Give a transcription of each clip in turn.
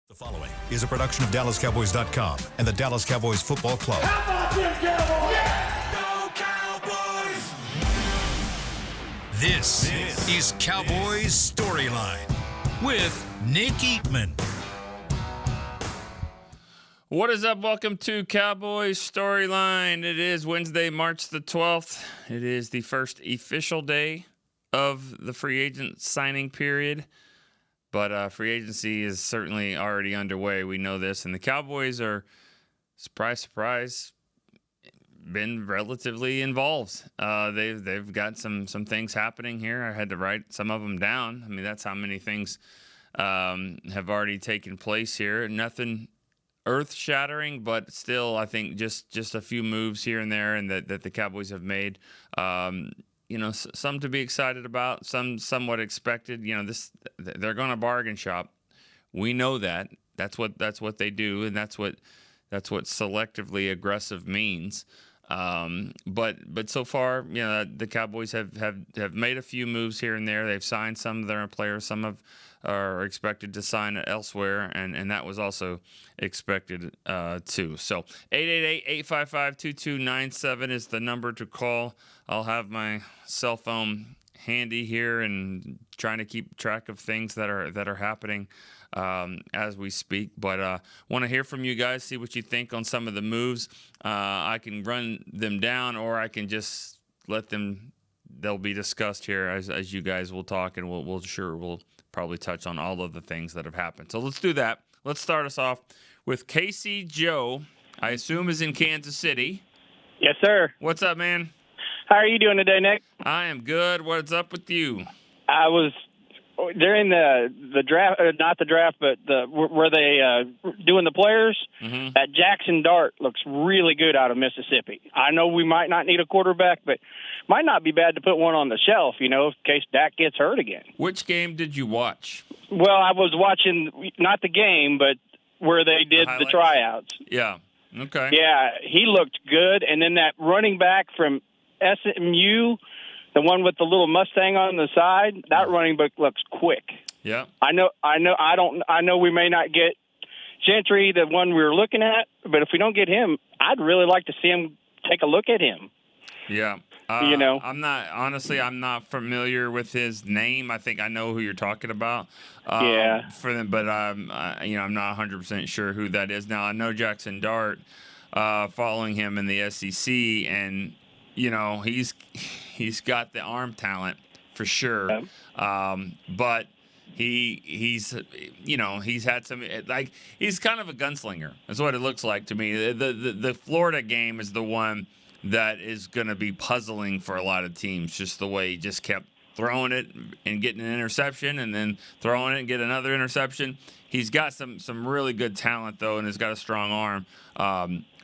The following is a production of DallasCowboys.com and the Dallas Cowboys Football Club. How about them Cowboys? Yeah! Go Cowboys! This is Cowboys StoryLine with Nick Eatman. What is up? Welcome to Cowboys StoryLine. It is Wednesday, March the 12th. It is the first official day of the free agent signing period. But free agency is certainly already underway. We know this. And the Cowboys are, surprise, surprise, been relatively involved. They've got some things happening here. I had to write some of them down. I mean, that's how many things have already taken place here. Nothing earth-shattering, but still, I think just a few moves here and there and that the Cowboys have made. Some to be excited about, some somewhat expected. They're going to bargain shop. We know that. That's what they do, and that's what selectively aggressive means. But so far, the Cowboys have made a few moves here and there. They've signed some of their players. Some are expected to sign elsewhere, and that was also expected too. So 888-855-2297 is the number to call. I'll have my cell phone handy here and trying to keep track of things that are happening as we speak. But want to hear from you guys, see what you think on some of the moves. I can run them down, or I can just let them. They'll be discussed here as you guys will talk, and we'll probably touch on all of the things that have happened. So let's do that. Let's start us off with Casey Joe. I assume is in Kansas City. Yes, sir. What's up, man? How are you doing today, Nick? I am good. What's up with you? I was during the draft, not the draft, but were they doing the players? Mm-hmm. That Jackson Dart looks really good out of Mississippi. I know we might not need a quarterback, but might not be bad to put one on the shelf, in case Dak gets hurt again. Which game did you watch? Well, I was watching not the game, but where they did the tryouts. Yeah. Okay. Yeah, he looked good, and then that running back from SMU, the one with the little Mustang on the side, that running back looks quick. Yeah. I know we may not get Gentry, the one we were looking at, but if we don't get him, I'd really like to see him take a look at him. Yeah. I'm not familiar with his name. I think I know who you're talking about. Yeah. For them, but I'm not 100% sure who that is. Now I know Jackson Dart, following him in the SEC, and he's got the arm talent for sure. But he's had some, like, he's kind of a gunslinger. That's what it looks like to me. The Florida game is the one that is going to be puzzling for a lot of teams, just the way he just kept throwing it and getting an interception and then throwing it and get another interception. He's got some really good talent, though, and he's got a strong arm.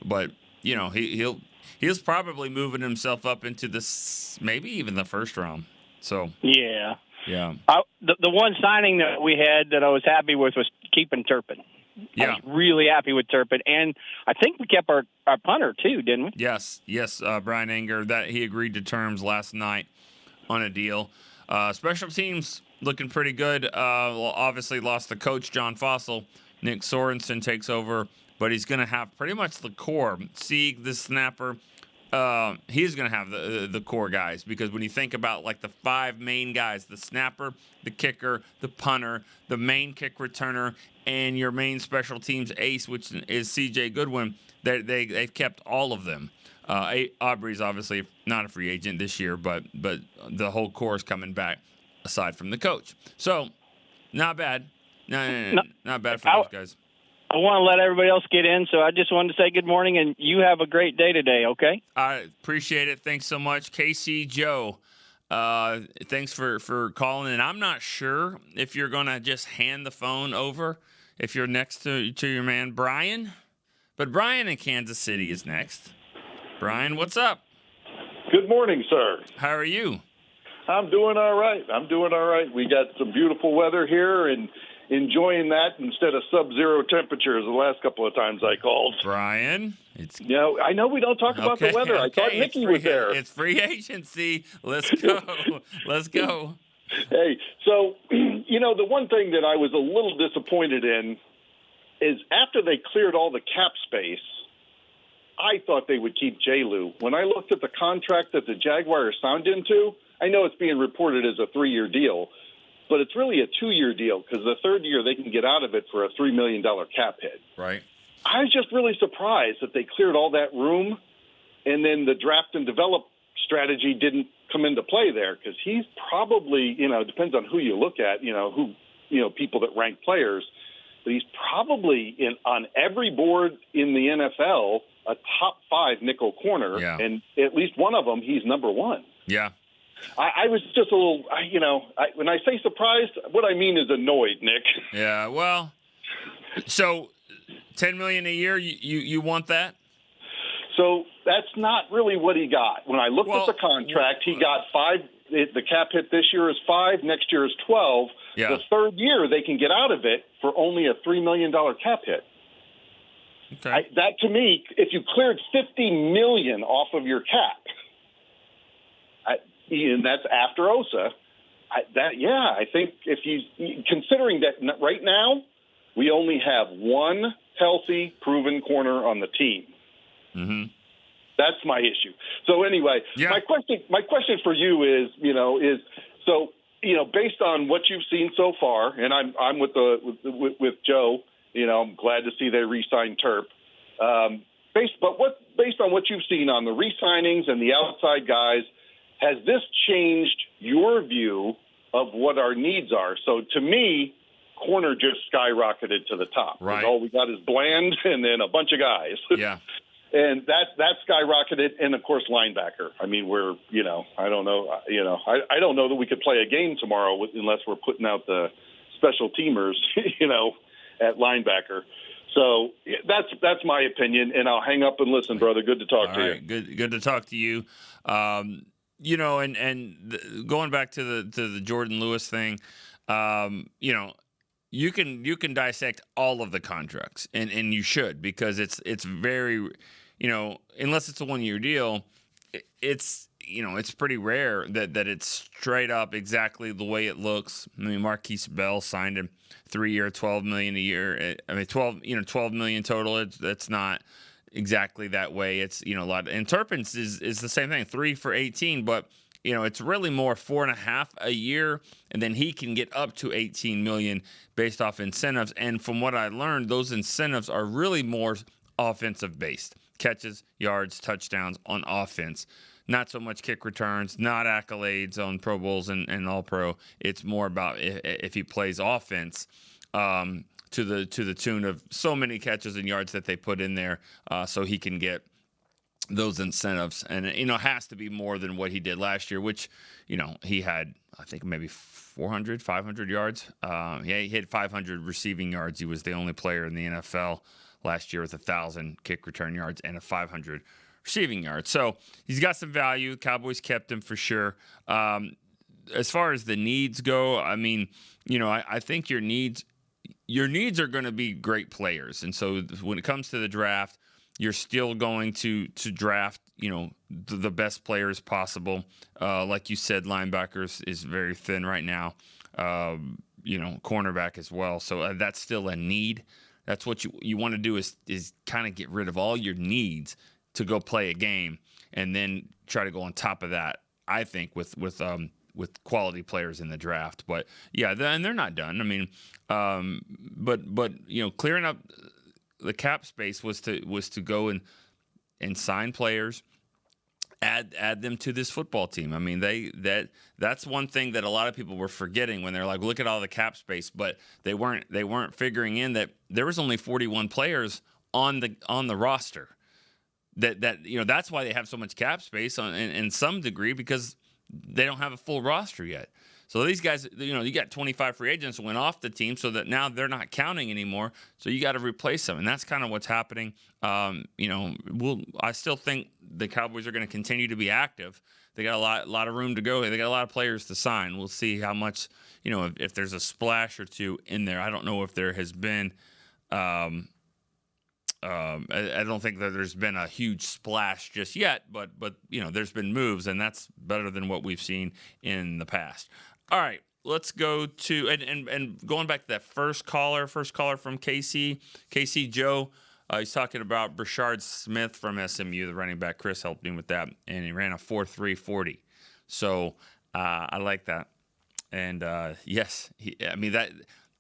But he's probably moving himself up into this, maybe even the first round. So yeah. The one signing that we had that I was happy with was keeping Turpin. Yeah. I was really happy with Turpin, and I think we kept our punter too, didn't we? Yes. Brian Anger, that he agreed to terms last night on a deal. Special teams looking pretty good. Obviously lost the coach, John Fossil. Nick Sorensen takes over, but he's going to have pretty much the core. Sieg, the snapper, he's going to have the core guys, because when you think about like the five main guys, the snapper, the kicker, the punter, the main kick returner, and your main special teams ace, which is C.J. Goodwin, they've kept all of them. Aubrey's obviously not a free agent this year, but the whole core is coming back aside from the coach. So, not bad. No, not bad for those guys. I want to let everybody else get in, so I just wanted to say good morning, and you have a great day today, okay? I appreciate it. Thanks so much. KC Joe, thanks for calling. And I'm not sure if you're going to just hand the phone over if you're next to your man Brian. But Brian in Kansas City is next. Brian, what's up? Good morning, sir. How are you? I'm doing all right. We got some beautiful weather here and enjoying that instead of sub-zero temperatures the last couple of times I called. Brian, I know we don't talk about the weather. I thought Nikki was there. It's free agency. Let's go. Let's go. Hey, so, the one thing that I was a little disappointed in is after they cleared all the cap space, I thought they would keep J-Lou. When I looked at the contract that the Jaguars signed into, I know it's being reported as a 3-year deal, but it's really a 2-year deal because the third year they can get out of it for a $3 million cap hit. Right. I was just really surprised that they cleared all that room, and then the draft and develop strategy didn't come into play there because he's probably, it depends on who you look at, people that rank players, but he's probably on every board in the NFL a top 5 nickel corner, and at least one of them, he's number 1. Yeah. I was just a little, when I say surprised, what I mean is annoyed, Nick. Yeah, well, so $10 million a year, you want that? So that's not really what he got. When I looked at the contract, he got 5. The cap hit this year is 5. Next year is 12. Yeah. The third year, they can get out of it for only a $3 million cap hit. Okay. That to me, if you cleared $50 million off of your cap, and that's after Osa, I think if you considering that right now we only have one healthy, proven corner on the team. Mm-hmm. That's my issue. So anyway, my question for you is, based on what you've seen so far, and I'm with Joe. I'm glad to see they re-signed Turp. Based on what you've seen on the re-signings and the outside guys, has this changed your view of what our needs are? So to me, corner just skyrocketed to the top. Right. All we got is Bland and then a bunch of guys. Yeah. And that skyrocketed, and of course linebacker. I mean, I don't know. I don't know that we could play a game tomorrow unless we're putting out the special teamers, at linebacker. So that's my opinion, and I'll hang up and listen, brother. Good to talk to you. Good to talk to you. Going back to the Jordan Lewis thing, you can dissect all of the contracts, and you should, because it's very, unless it's a 1-year deal, it's pretty rare that it's straight up exactly the way it looks. I mean, Marquise Bell signed him 3-year, $12 million a year. I mean, $12 million total. That's not exactly that way. It's a lot. And Turpin's is the same thing, 3 for 18, but it's really more 4.5 a year, and then he can get up to 18 million based off incentives. And from what I learned, those incentives are really more offensive based. Catches, yards, touchdowns on offense. Not so much kick returns, not accolades on Pro Bowls and All Pro. It's more about if he plays offense to the tune of so many catches and yards that they put in there, so he can get those incentives. And it has to be more than what he did last year, which he had, I think, maybe 400, 500 yards. He had 500 receiving yards. He was the only player in the NFL last year with 1,000 kick return yards and a 500 receiving yards. So he's got some value. Cowboys kept him for sure. As far as the needs go, I mean, I think your needs are going to be great players. And so when it comes to the draft, you're still going to draft, the best players possible. Like you said, linebackers is very thin right now. Cornerback as well. So that's still a need. That's what you want to do is kind of get rid of all your needs to go play a game, and then try to go on top of that, I think, with quality players in the draft. But yeah, and they're not done. I mean, but clearing up the cap space was to go and sign players, add them to this football team. I mean, that's one thing that a lot of people were forgetting when they're like, look at all the cap space, but they weren't figuring in that there was only 41 players on the roster. That's why they have so much cap space in some degree, because they don't have a full roster yet. So these guys, you got 25 free agents went off the team, so that now they're not counting anymore. So you got to replace them, and that's kind of what's happening. I still think the Cowboys are going to continue to be active. They got a lot of room to go. They got a lot of players to sign. We'll see how much, if there's a splash or two in there. I don't know if there has been. I don't think that there's been a huge splash just yet, but there's been moves, and that's better than what we've seen in the past. All right, let's go to and going back to that first caller from KC Joe. He's talking about Brashard Smith from SMU, the running back. Chris helped him with that, and he ran a 4.340. So I like that. And yes,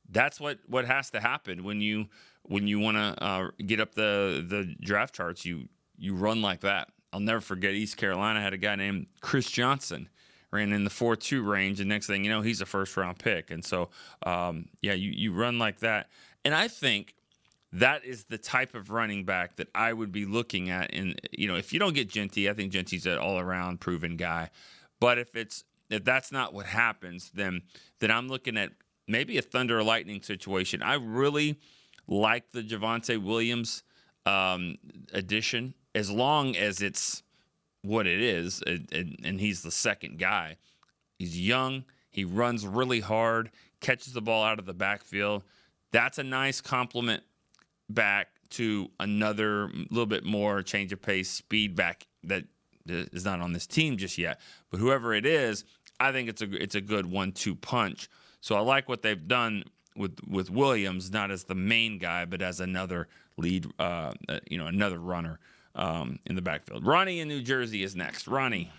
that's what has to happen when you want to get up the draft charts. You run like that. I'll never forget East Carolina had a guy named Chris Johnson, ran in the 4.2 range, and next thing you know, he's a first-round pick. And so, you run like that. And I think that is the type of running back that I would be looking at. And, if you don't get Genty, I think Genty's an all-around proven guy. But if that's not what happens, then I'm looking at maybe a thunder or lightning situation. I really like the Javonte Williams addition, as long as it's what it is, and he's the second guy. He's young. He runs really hard, catches the ball out of the backfield. That's a nice compliment back to another little bit more change of pace speed back that is not on this team just yet. But whoever it is, I think it's a good 1-2 punch. So I like what they've done with Williams, not as the main guy, but as another lead, another runner in the backfield. Ronnie in New Jersey is next. Ronnie.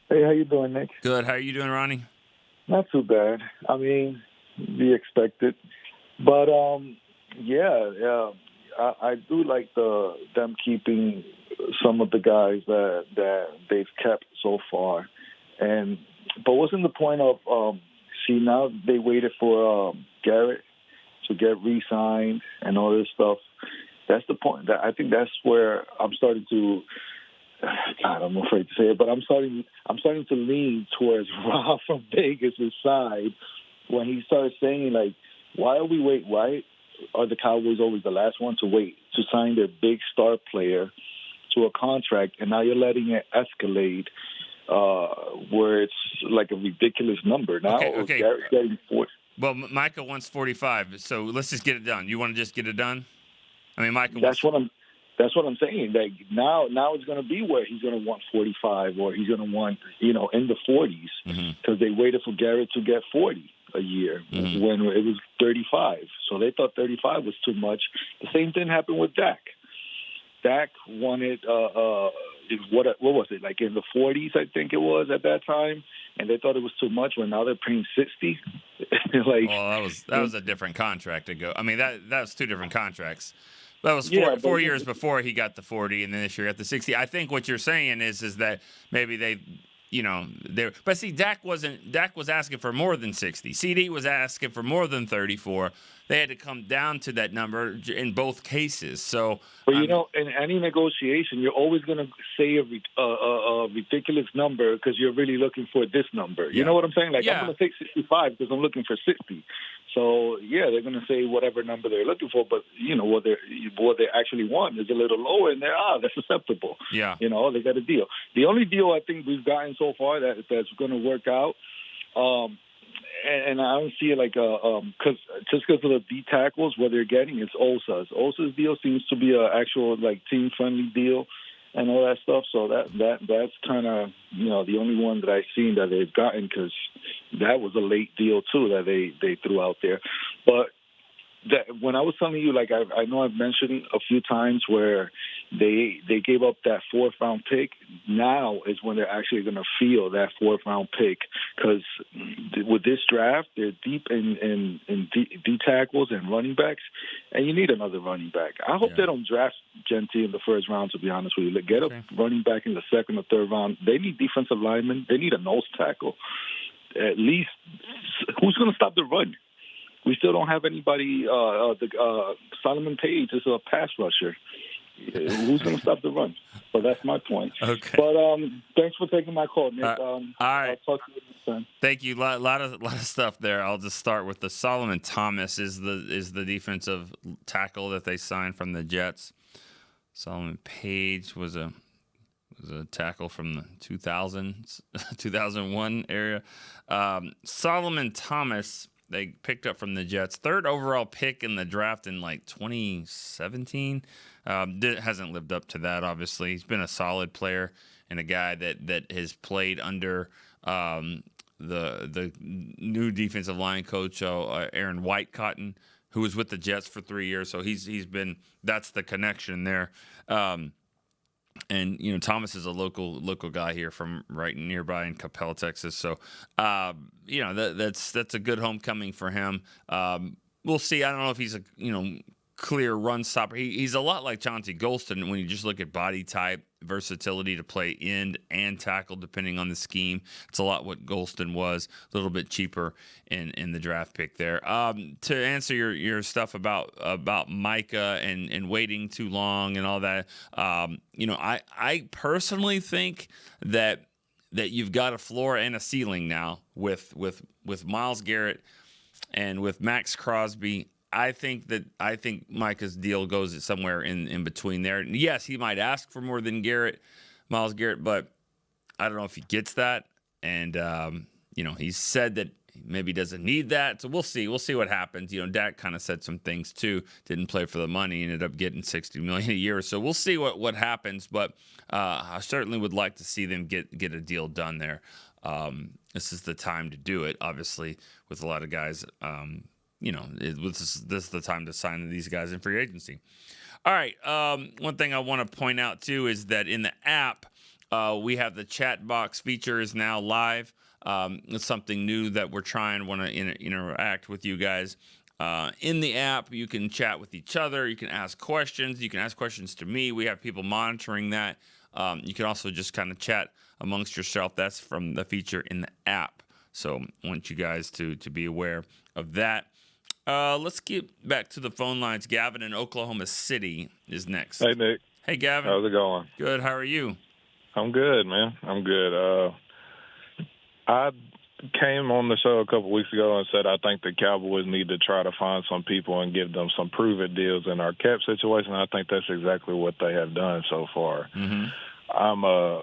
Hey, how you doing, Nick? Good. How are you doing, Ronnie? Not too bad. I mean, be expected. But, I do like them keeping some of the guys that they've kept so far. But wasn't the point of now they waited for Garrett to get re-signed and all this stuff. That's the point. I think that's where I'm starting to. God, I'm afraid to say it, but I'm starting to lean towards Rob from Vegas' side when he started saying, like, why are the Cowboys always the last one to wait to sign their big star player to a contract, and now you're letting it escalate where it's like a ridiculous number. Now okay. Garrett's getting 40. Well, Micah wants 45, so let's just get it done. You want to just get it done? I mean, Micah. That's what I'm saying. Like now it's going to be where he's going to want 45, or he's going to want in the 40s because they waited for Garrett to get 40 a year when it was 35. So they thought 35 was too much. The same thing happened with Dak. Dak wanted what was it, like in the 40s, I think it was at that time, and they thought it was too much. When now they're paying 60. Well, that was a different contract to go. I mean, that was two different contracts. That was four years before he got the 40, and then this year got the 60. I think what you're saying is that maybe they. But see, Dak was asking for more than 60. CD was asking for more than 34. They had to come down to that number in both cases. So, but in any negotiation, you're always going to say a ridiculous number because you're really looking for this number. You know what I'm saying? Like, I'm going to take 65 because I'm looking for 60. So they're going to say whatever number they're looking for, but what they actually want is a little lower, and that's acceptable. Yeah, they got a deal. The only deal I think we've gotten so far that's going to work out, and I don't see it like because of the D tackles, what they're getting is Osa's. Osa's deal seems to be an actual like team friendly deal and all that stuff. So that's kind of the only one that I've seen that they've gotten, because that was a late deal too that they threw out there. But when I was telling you, like I know I've mentioned a few times where they gave up that 4th round pick. Now is when they're actually going to feel that 4th round pick, because with this draft they're deep in D tackles and running backs, and you need another running back. I hope they don't draft Genty in the 1st round. To be honest with you, get a running back in the 2nd or 3rd round. They need defensive linemen. They need a nose tackle. At least, who's going to stop the run? We still don't have anybody. Solomon Page is a pass rusher. Who's going to stop the run? So that's my point. Okay. But thanks for taking my call, Nick. All right. I'll talk to you next time. Thank you. A lot of stuff there. I'll just start with the Solomon Thomas is the defensive tackle that they signed from the Jets. Solomon Page was a tackle from the 2001 area. Solomon Thomas, they picked up from the Jets, 3rd overall pick in the draft in like 2017. Hasn't lived up to that, obviously. He's been a solid player and a guy that has played under the new defensive line coach, Aaron Whitecotton, who was with the Jets for 3 years. So he's been, that's the connection there. And Thomas is a local guy here from right nearby in Capella, Texas. So that's a good homecoming for him. We'll see. I don't know if he's a clear run stopper. He's a lot like Chauncey Golston when you just look at body type, versatility to play end and tackle depending on the scheme. It's a lot what Golston was, a little bit cheaper in the draft pick there. To answer your stuff about Micah and waiting too long and all that, I personally think that you've got a floor and a ceiling now with Myles Garrett and with Max Crosby. I think Micah's deal goes somewhere in between there. And yes, he might ask for more than Myles Garrett, but I don't know if he gets that. And he's said that he maybe doesn't need that. So we'll see. We'll see what happens. Dak kind of said some things too. Didn't play for the money. Ended up getting $60 million a year. So we'll see what happens. But I certainly would like to see them get a deal done there. This is the time to do it. Obviously, with a lot of guys. This is the time to sign these guys in free agency. All right. One thing I want to point out, too, is that in the app, we have the chat box feature is now live. It's something new that we're trying, want to interact with you guys. In the app, you can chat with each other. You can ask questions. You can ask questions to me. We have people monitoring that. You can also just kind of chat amongst yourself. That's from the feature in the app. So I want you guys to be aware of that. Let's get back to the phone lines. Gavin in Oklahoma City is next. Hey, Nick. Hey, Gavin. How's it going? Good. How are you? I'm good, man. I'm good. I came on the show a couple weeks ago and said I think the Cowboys need to try to find some people and give them some prove-it deals in our cap situation. I think that's exactly what they have done so far. Mm-hmm. I'm a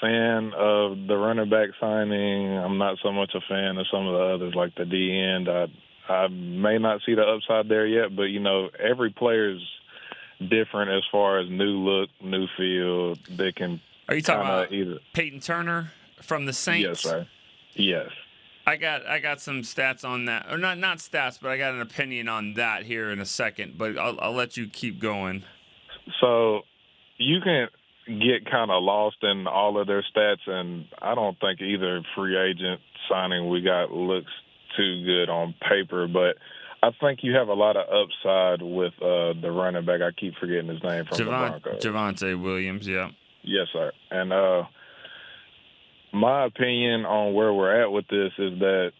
fan of the running back signing. I'm not so much a fan of some of the others like the D-end. I may not see the upside there yet, but, every player's different as far as new look, new feel. They can. Are you talking about Peyton Turner from the Saints? Yes, sir. Yes. I got some stats on that. Or not stats, but I got an opinion on that here in a second. But I'll let you keep going. So you can get kind of lost in all of their stats, and I don't think either free agent signing we got looks too good on paper, but I think you have a lot of upside with the running back. I keep forgetting his name from the Broncos. Javonte Williams, yeah. Yes, sir. And my opinion on where we're at with this is that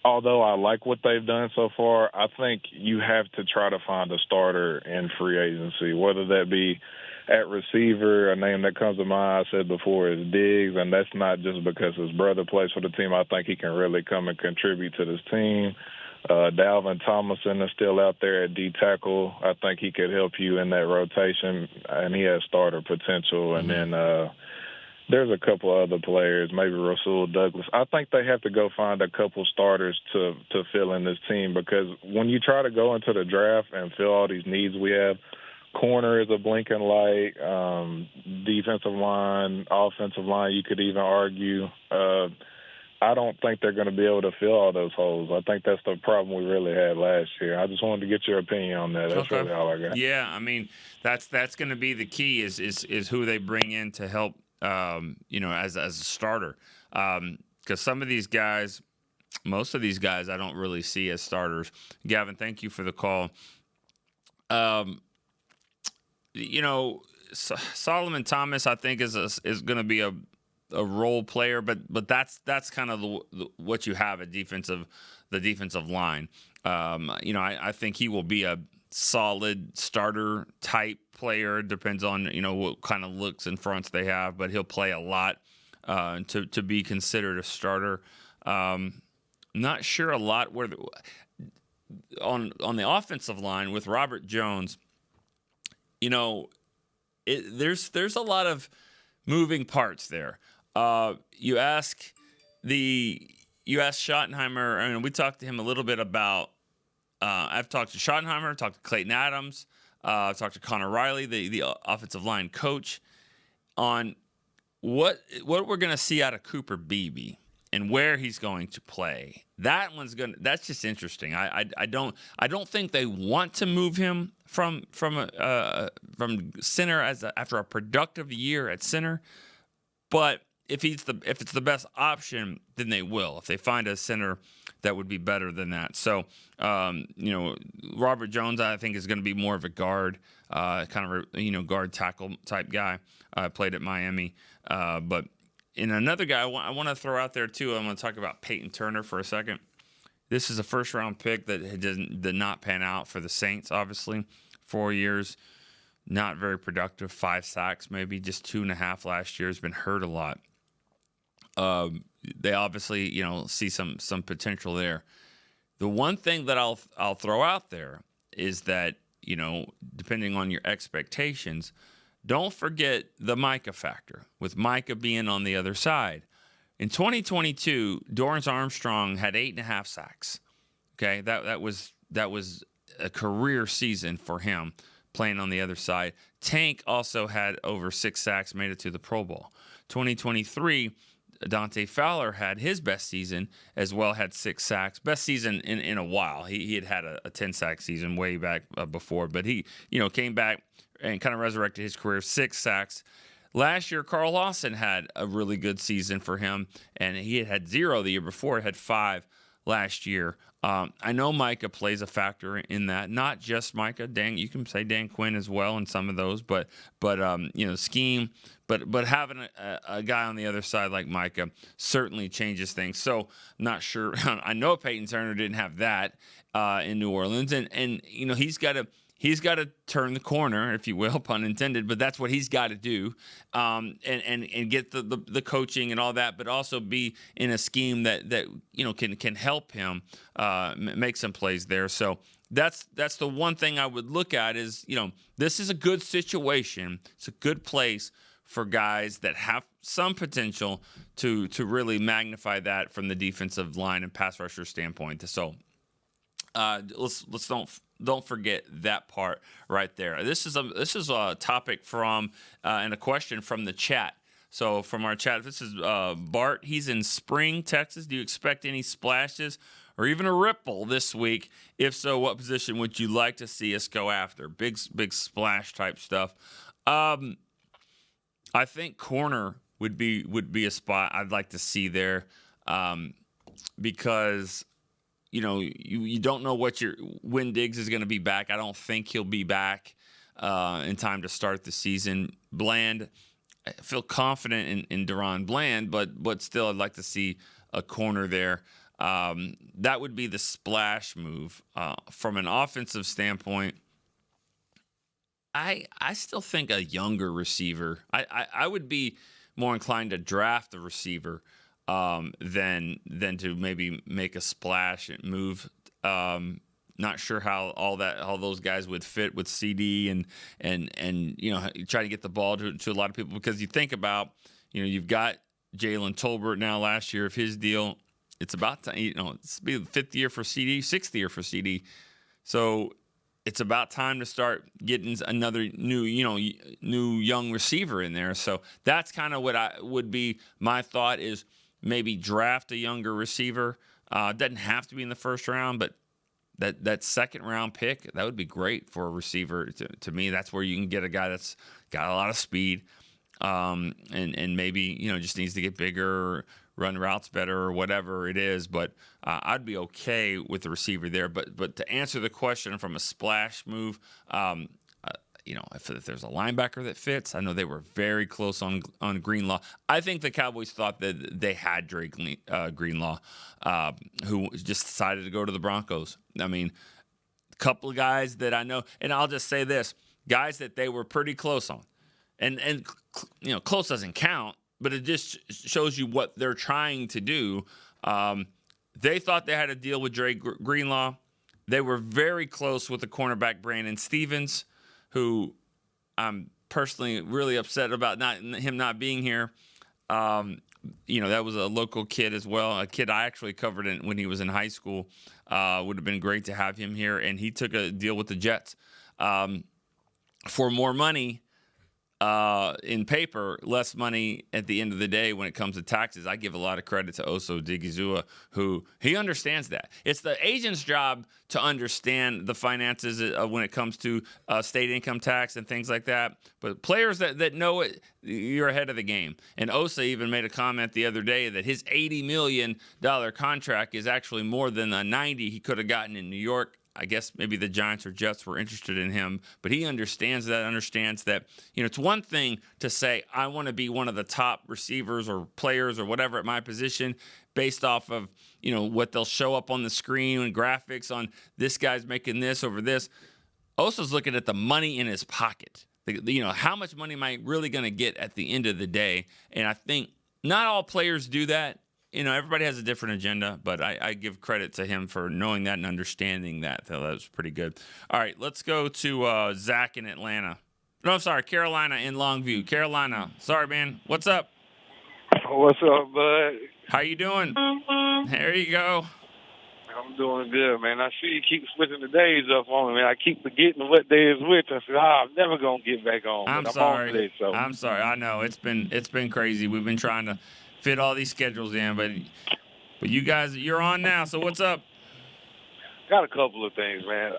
although I like what they've done so far, I think you have to try to find a starter in free agency, whether that be at receiver. A name that comes to mind, I said before, is Diggs, and that's not just because his brother plays for the team. I think he can really come and contribute to this team. Dalvin Tomlinson is still out there at D tackle. I think he could help you in that rotation, and he has starter potential. And then there's a couple other players, maybe Rasul Douglas. I think they have to go find a couple starters to fill in this team, because when you try to go into the draft and fill all these needs we have, corner is a blinking light, defensive line, offensive line, you could even argue. I don't think they're going to be able to fill all those holes. I think that's the problem we really had last year. I just wanted to get your opinion on that. That's really all I got. Yeah, I mean, that's going to be the key is who they bring in to help, as a starter. Because some of these guys, most of these guys, I don't really see as starters. Gavin, thank you for the call. Solomon Thomas, I think, is going to be a role player, but that's kind of what you have at the defensive line. I think he will be a solid starter type player. Depends on what kind of looks and fronts they have, but he'll play a lot to be considered a starter. Not sure a lot where on the offensive line with Robert Jones. There's a lot of moving parts there. You ask Schottenheimer, and we talked to him a little bit about. I've talked to Schottenheimer, talked to Clayton Adams, talked to Connor Riley, the offensive line coach, on what we're going to see out of Cooper Beebe and where he's going to play. That's just interesting. I don't think they want to move him from center after a productive year at center, but if it's the best option, then they will. If they find a center that would be better than that. So, Robert Jones, I think, is going to be more of a guard, kind of guard tackle type guy. Played at Miami, but in another guy I want to throw out there too. I'm going to talk about Peyton Turner for a second. This is a first-round pick that did not pan out for the Saints. Obviously, 4 years, not very productive. 5 sacks, maybe just 2.5 last year. Has been hurt a lot. They obviously, see some potential there. The one thing that I'll throw out there is that, depending on your expectations, don't forget the Micah factor, with Micah being on the other side. In 2022, Dorrance Armstrong had 8.5 sacks. Okay, that was a career season for him playing on the other side. Tank also had over 6 sacks, made it to the Pro Bowl. 2023, Dante Fowler had his best season as well, had 6 sacks. Best season in a while. He had a 10-sack season way back before, but he came back and kind of resurrected his career, 6 sacks. Last year, Carl Lawson had a really good season for him, and he had 0 the year before. He had 5 last year. I know Micah plays a factor in that. Not just Micah. You can say Dan Quinn as well in some of those, but scheme. But having a guy on the other side like Micah certainly changes things. So not sure. I know Peyton Turner didn't have that in New Orleans, and he's got to turn the corner, if you will, pun intended, but that's what he's got to do, and get the coaching and all that, but also be in a scheme that can help him make some plays there. So that's the one thing I would look at is, this is a good situation. It's a good place for guys that have some potential to really magnify that from the defensive line and pass rusher standpoint. So let's don't forget that part right there. This is a topic from and a question from the chat. So from our chat, this is Bart. He's in Spring, Texas. Do you expect any splashes or even a ripple this week? If so, what position would you like to see us go after? Big splash type stuff. I think corner would be a spot I'd like to see there, because you don't know when Diggs is going to be back. I don't think he'll be back in time to start the season. Bland, I feel confident in Deron Bland, but still I'd like to see a corner there. That would be the splash move. From an offensive standpoint, I still think a younger receiver. I would be more inclined to draft a receiver than to maybe make a splash and move. Not sure how all those guys would fit with CD and try to get the ball to a lot of people, because you think about you've got Jalen Tolbert now. Last year of his deal, it's about time. It's be the 5th year for CD, 6th year for CD. So it's about time to start getting another new young receiver in there. So that's kind of what would be my thought, is maybe draft a younger receiver. Doesn't have to be in the first round, but that second round pick, that would be great for a receiver. To me, that's where you can get a guy that's got a lot of speed, and maybe just needs to get bigger, or run routes better, or whatever it is. But I'd be okay with the receiver there. But to answer the question from a splash move, if there's a linebacker that fits, I know they were very close on Greenlaw. I think the Cowboys thought that they had Drake Greenlaw, who just decided to go to the Broncos. I mean, a couple of guys that I know, and I'll just say this, guys that they were pretty close on. And close doesn't count, but it just shows you what they're trying to do. They thought they had a deal with Drake Greenlaw. They were very close with the cornerback Brandon Stevens, who I'm personally really upset about him not being here. That was a local kid as well, a kid I actually covered when he was in high school. Would have been great to have him here, and he took a deal with the Jets for more money. in paper, less money at the end of the day when it comes to taxes. I give a lot of credit to Oso Digizua, who he understands that. It's the agent's job to understand the finances when it comes to state income tax and things like that. But players that know it, you're ahead of the game. And Osa even made a comment the other day that his $80 million contract is actually more than the $90 he could have gotten in New York. I guess maybe the Giants or Jets were interested in him, but he understands that, it's one thing to say, I want to be one of the top receivers or players or whatever at my position based off of, what they'll show up on the screen and graphics on this guy's making this over this. Osa's looking at the money in his pocket. How much money am I really going to get at the end of the day? And I think not all players do that. Everybody has a different agenda, but I give credit to him for knowing that and understanding that. So that was pretty good. All right, let's go to Zach in Atlanta. No, sorry, Carolina in Longview. Carolina, sorry, man. What's up? What's up, bud? How you doing? There you go. I'm doing good, man. I see you keep switching the days up on me, man. I keep forgetting what day is which. I said, I'm never going to get back on. I'm sorry. On today, so. I'm sorry. I know. It's been crazy. We've been trying to fit all these schedules in, but you guys, you're on now. So what's up? Got a couple of things, man.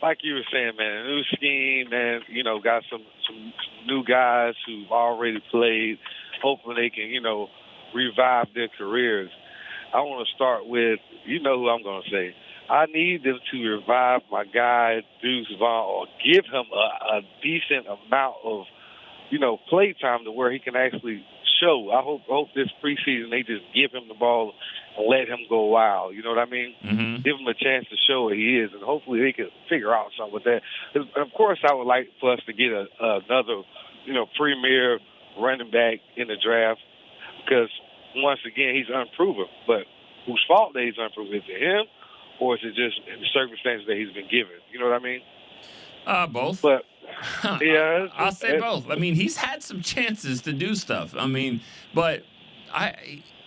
Like you were saying, man, a new scheme, man. Got some new guys who've already played. Hopefully they can, revive their careers. I want to start with, who I'm going to say. I need them to revive my guy Deuce Vaughn, or give him a decent amount of, play time to where he can actually show. I hope this preseason they just give him the ball and let him go wild. You know what I mean? Mm-hmm. Give him a chance to show what he is, and hopefully they can figure out something with that. Of course, I would like for us to get another, premier running back in the draft, because once again he's unproven. But whose fault that he's unproven? Is it him, or is it just the circumstances that he's been given? You know what I mean? Both. But yeah, I'll say both. I mean, he's had some chances to do stuff. I mean, but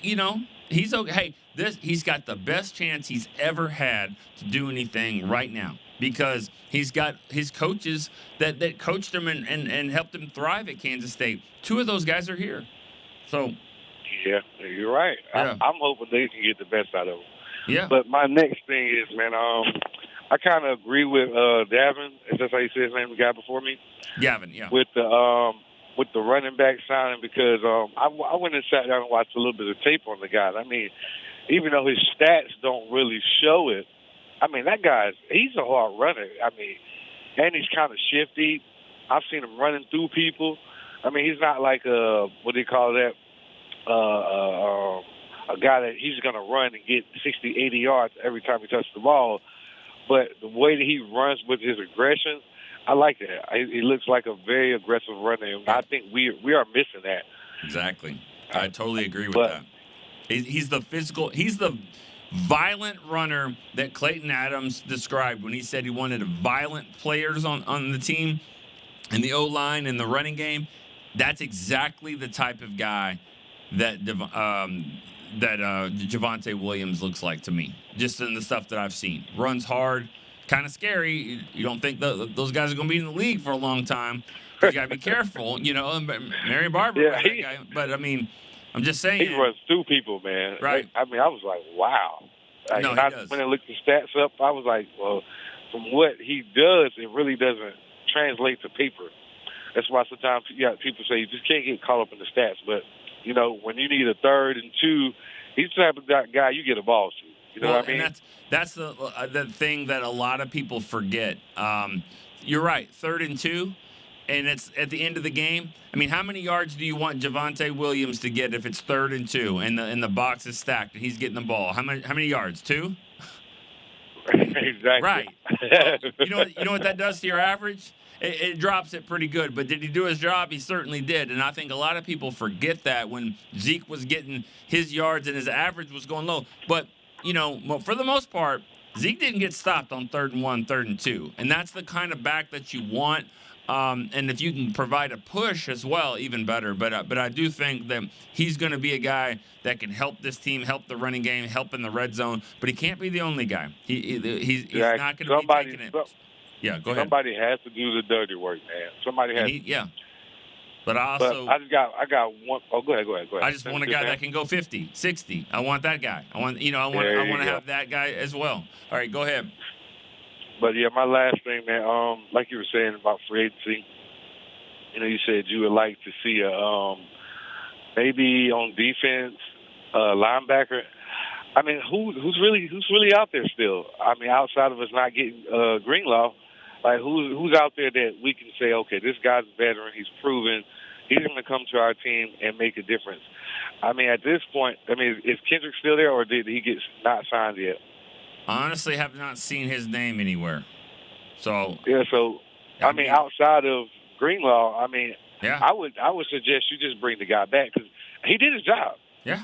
he's okay. Hey, he's got the best chance he's ever had to do anything right now, because he's got his coaches that coached him and helped him thrive at Kansas State. Two of those guys are here. So yeah, you're right. Yeah. I'm hoping they can get the best out of him. Yeah. But my next thing is, man, I kind of agree with Davin. Is that how you say his name? The guy before me. Gavin. Yeah. With the running back signing, because I went and sat down and watched a little bit of tape on the guy. I mean, even though his stats don't really show it, I mean, that he's a hard runner. I mean, and he's kind of shifty. I've seen him running through people. I mean, he's not like what do you call that? A guy that he's going to run and get 60, 80 yards every time he touches the ball. But the way that he runs with his aggression, I like that. He looks like a very aggressive runner. And I think we are missing that. Exactly. I totally agree with that. He's the physical. He's the violent runner that Clayton Adams described when he said he wanted violent players on the team and the O-line and the running game. That's exactly the type of guy that Javonte Williams looks like to me, just in the stuff that I've seen. Runs hard, kind of scary. You don't think those guys are going to be in the league for a long time. You got to be careful, Mary Barber, that guy. But, I mean, I'm just saying. He runs through people, man. Right. I mean, I was like, wow. No, he does. When I looked the stats up, I was like, well, from what he does, it really doesn't translate to paper. That's why sometimes people say you just can't get caught up in the stats. But, when you need a 3rd and 2, he's the type of guy you get a ball to. You know what I mean? And that's the thing that a lot of people forget. You're right, 3rd and 2, and it's at the end of the game. I mean, how many yards do you want Javonte Williams to get if it's 3rd and 2 and the box is stacked and he's getting the ball? How many yards? 2? Exactly. Right. Well, you know what that does to your average? It drops it pretty good. But did he do his job? He certainly did. And I think a lot of people forget that when Zeke was getting his yards and his average was going low. But, for the most part, Zeke didn't get stopped on 3rd and 1, 3rd and 2. And that's the kind of back that you want. And if you can provide a push as well, even better. But I do think that he's going to be a guy that can help this team, help the running game, help in the red zone. But he can't be the only guy. He's not going to be taking it. Yeah, go ahead. Somebody has to do the dirty work, man. Somebody has. But I also I got one. Oh, go ahead. I just want a guy that can go 50, 60. I want that guy. I want to have that guy as well. All right, go ahead. But yeah, my last thing, man. Like you were saying about free agency, you said you would like to see a maybe on defense, linebacker. I mean, who's really out there still? I mean, outside of us not getting Greenlaw, like who's out there that we can say, okay, this guy's a veteran. He's proven. He's going to come to our team and make a difference. I mean, at this point, is Kendrick still there, or did he get not signed yet? Honestly, have not seen his name anywhere. So yeah, I mean, outside of Greenlaw, yeah, I would suggest you just bring the guy back because he did his job. Yeah,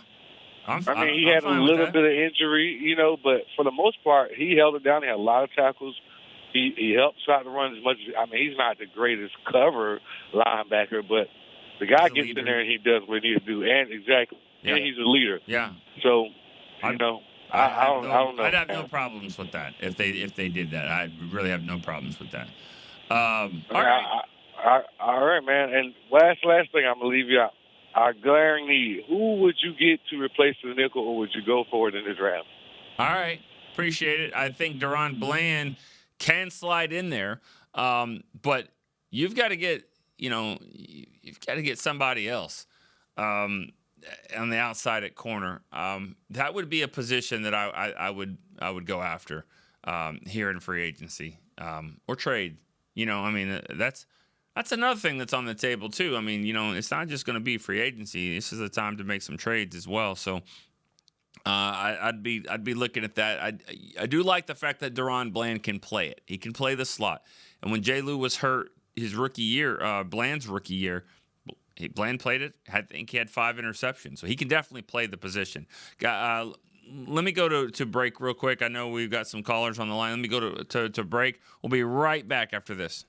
he had a little bit of injury, but for the most part, he held it down. He had a lot of tackles. He helped stop the run as much as he's not the greatest cover linebacker, but the guy gets in there and he does what he needs to do, and and he's a leader. Yeah. So, I don't know. I'd have no problems with that if they did that. I'd really have no problems with that. All right, man. And last thing, I'm gonna leave you out. Our glaring need. Who would you get to replace the nickel, or would you go for it in the draft? All right, appreciate it. I think Deron Bland can slide in there, but you've got to get somebody else on the outside at corner. That would be a position that I would go after here in free agency or trade. That's another thing that's on the table too. It's not just going to be free agency. This is a time to make some trades as well. So I'd be looking at that. I do like the fact that Deron Bland can play it. He can play the slot. And when J. Lou was hurt his rookie year, Bland's rookie year, Bland played it. I think he had 5 interceptions, so he can definitely play the position. Let me go to break real quick. I know we've got some callers on the line. Let me go to break. We'll be right back after this.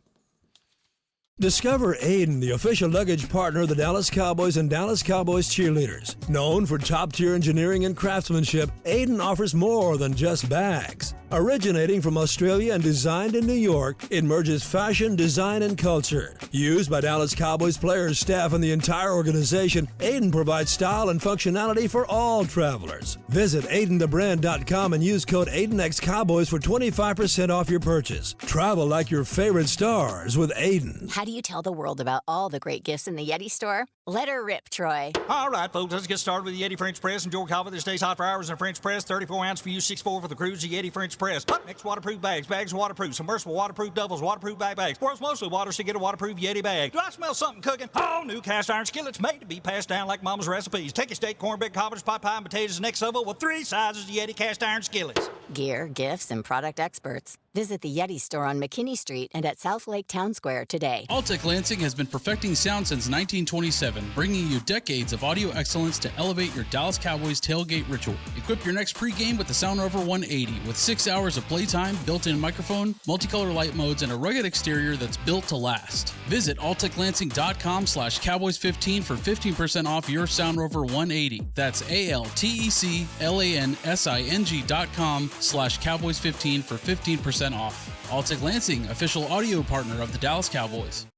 Discover Aiden, the official luggage partner of the Dallas Cowboys and Dallas Cowboys cheerleaders. Known for top-tier engineering and craftsmanship, Aiden offers more than just bags. Originating from Australia and designed in New York, it merges fashion, design, and culture. Used by Dallas Cowboys players, staff, and the entire organization, Aiden provides style and functionality for all travelers. Visit AidenTheBrand.com and use code AidenXCowboys for 25% off your purchase. Travel like your favorite stars with Aiden. How do you tell the world about all the great gifts in the Yeti store? Let her rip, Troy. All right, folks, let's get started with the Yeti French Press. Enjoy coffee that stays hot for hours in a French press. 34 ounce for you, 6'4" for the cruise. The Yeti French Press. Up next, waterproof bags. Bags waterproof. Submersible waterproof doubles. Waterproof bags. World's mostly water, so get a waterproof Yeti bag. Do I smell something cooking? Oh, new cast iron skillets made to be passed down like Mama's recipes. Take a steak, cornbread, cobbler's pot pie, and potatoes next level with 3 sizes of Yeti cast iron skillets. Gear, gifts, and product experts. Visit the Yeti store on McKinney Street and at South Lake Town Square today. Altec Lansing has been perfecting sound since 1927, bringing you decades of audio excellence to elevate your Dallas Cowboys tailgate ritual. Equip your next pregame with the Sound Rover 180 with 6 hours of playtime, built-in microphone, multicolor light modes, and a rugged exterior that's built to last. Visit AltecLansing.com/Cowboys15 for 15% off your Sound Rover 180. That's AltecLansing.com/Cowboys15 for 15% off. Altec Lansing, official audio partner of the Dallas Cowboys.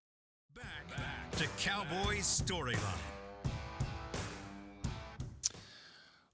Back to Cowboys Storyline.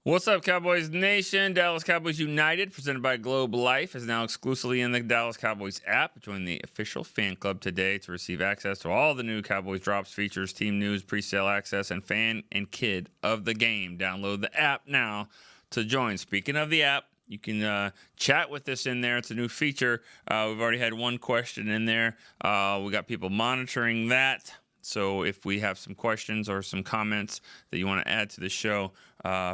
What's up, Cowboys Nation? Dallas Cowboys United, presented by Globe Life, is now exclusively in the Dallas Cowboys app. Join the official fan club today to receive access to all the new Cowboys drops, features, team news, pre-sale access, and fan and kid of the game. Download the app now to join. Speaking of the app, you can chat with us in there. It's a new feature. We've already had one question in there. We got people monitoring that. So if we have some questions or some comments that you want to add to the show,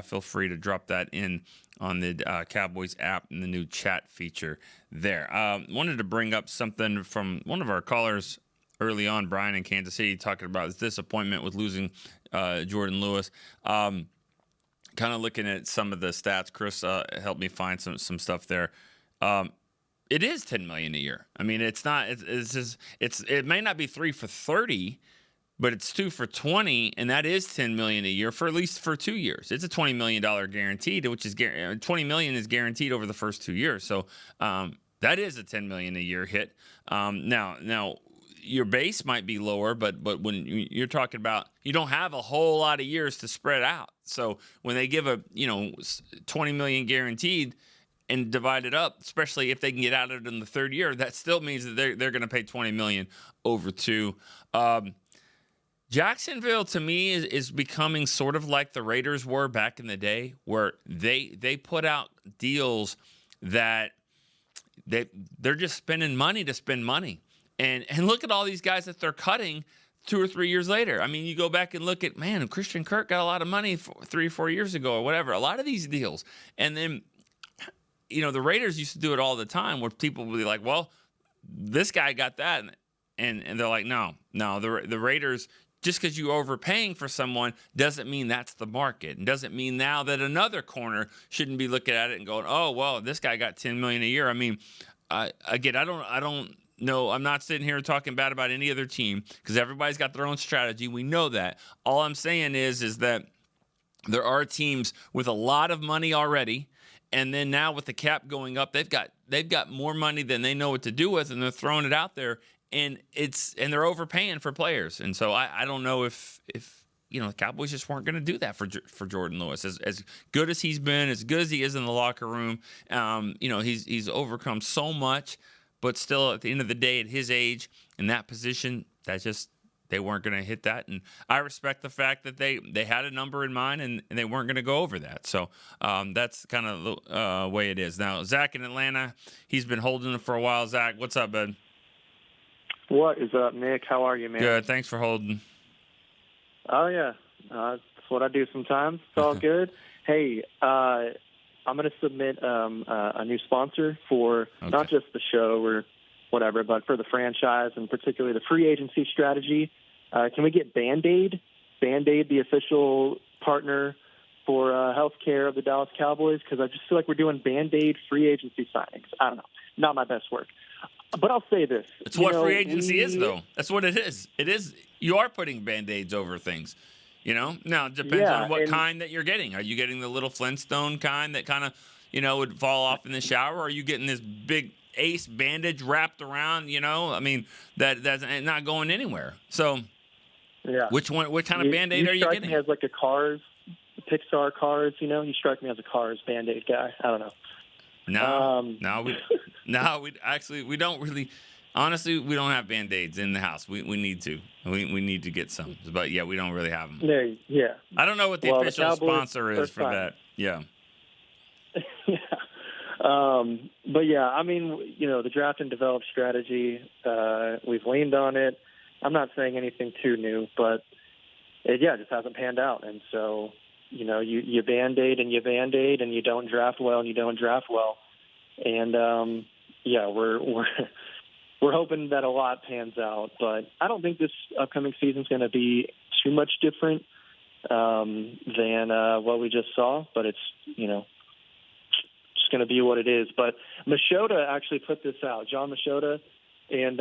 feel free to drop that in on the Cowboys app and the new chat feature there. Wanted to bring up something from one of our callers early on, Brian in Kansas City, talking about his disappointment with losing Jordan Lewis. Kind of looking at some of the stats. Chris helped me find some stuff there. It is $10 million a year. I mean, it's not. It may not be 3 for 30, but it's 2 for 20, and that is $10 million a year for at least for 2 years. It's a $20 million guaranteed, which is $20 million is guaranteed over the first 2 years. So that is a $10 million a year hit. Now, your base might be lower, but when you're talking about, you don't have a whole lot of years to spread out. So when they give a $20 million guaranteed and divide it up, especially if they can get out of it in the third year, that still means that they're going to pay $20 million over two. Jacksonville, to me, is becoming sort of like the Raiders were back in the day, where they put out deals that they're just spending money to spend money. And look at all these guys that they're cutting 2 or 3 years later. I mean, you go back and look at, man, Christian Kirk got a lot of money 3 or 4 years ago or whatever. A lot of these deals. And then, the Raiders used to do it all the time where people would be like, well, this guy got that. And they're like, no, the Raiders, just because you're overpaying for someone doesn't mean that's the market. And doesn't mean now that another corner shouldn't be looking at it and going, oh, well, this guy got $10 million a year. I mean, again, I don't know. I'm not sitting here talking bad about any other team because everybody's got their own strategy. We know that. All I'm saying is that there are teams with a lot of money already, and then now with the cap going up, they've got more money than they know what to do with, and they're throwing it out there. And they're overpaying for players, and so I don't know if the Cowboys just weren't going to do that for Jordan Lewis. As good as he's been, as good as he is in the locker room, he's overcome so much, but still at the end of the day, at his age in that position, they weren't going to hit that. And I respect the fact that they had a number in mind and they weren't going to go over that. So that's kind of the way it is now. Zach in Atlanta, he's been holding it for a while. Zach, what's up, bud? What is up, Nick? How are you, man? Good. Thanks for holding. Oh, yeah. That's what I do sometimes. It's all good. Hey, I'm going to submit a new sponsor for not just the show or whatever, but for the franchise and particularly the free agency strategy. Can we get Band-Aid? Band-Aid, the official partner for healthcare of the Dallas Cowboys? Because I just feel like we're doing Band-Aid free agency signings. I don't know. Not my best work. But I'll say this. It's what free agency is, though. That's what it is. It is. You are putting Band-Aids over things, Now, it depends on what kind that you're getting. Are you getting the little Flintstone kind that kind of, would fall off in the shower? Or are you getting this big ace bandage wrapped around, I mean, that's not going anywhere. So, which one? What kind of Band-Aid are you getting? You strike me as like a Cars, Pixar Cars, You strike me as a Cars Band-Aid guy. I don't know. We don't really. Honestly, we don't have Band-Aids in the house. We need to. We need to get some. But yeah, we don't really have them. Yeah. I don't know what the official sponsor is for that. Yeah. But yeah, I mean, the draft and develop strategy. We've leaned on it. I'm not saying anything too new, but it just hasn't panned out, and so. You Band-Aid and you Band-Aid and you don't draft well and you don't draft well. And, we're hoping that a lot pans out. But I don't think this upcoming season is going to be too much different than what we just saw. But it's, just going to be what it is. But Machota actually put this out, John Machota, and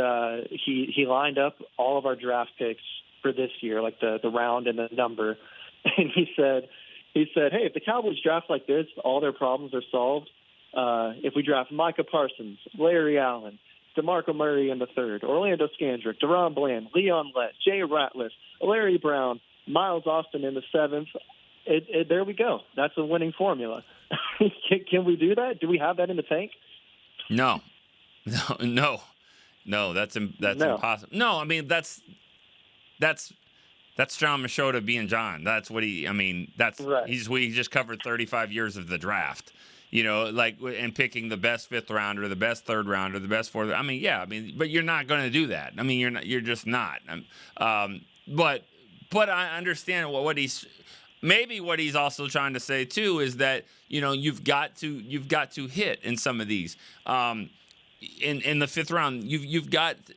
he lined up all of our draft picks for this year, like the round and the number. And he said, hey, if the Cowboys draft like this, all their problems are solved. If we draft Micah Parsons, Larry Allen, DeMarco Murray in the third, Orlando Scandrick, Deron Bland, Leon Lett, Jay Ratliff, Larry Brown, Miles Austin in the seventh, there we go. That's a winning formula. Can we do that? Do we have that in the tank? No, that's impossible. No, I mean, that's John Machota being John. That's what that's right. He just covered 35 years of the draft, and picking the best fifth rounder, the best third rounder, the best fourth. But you're not going to do that. I mean, you're just not. But I understand what he's also trying to say too is that, you've got to hit in some of these. In the fifth round,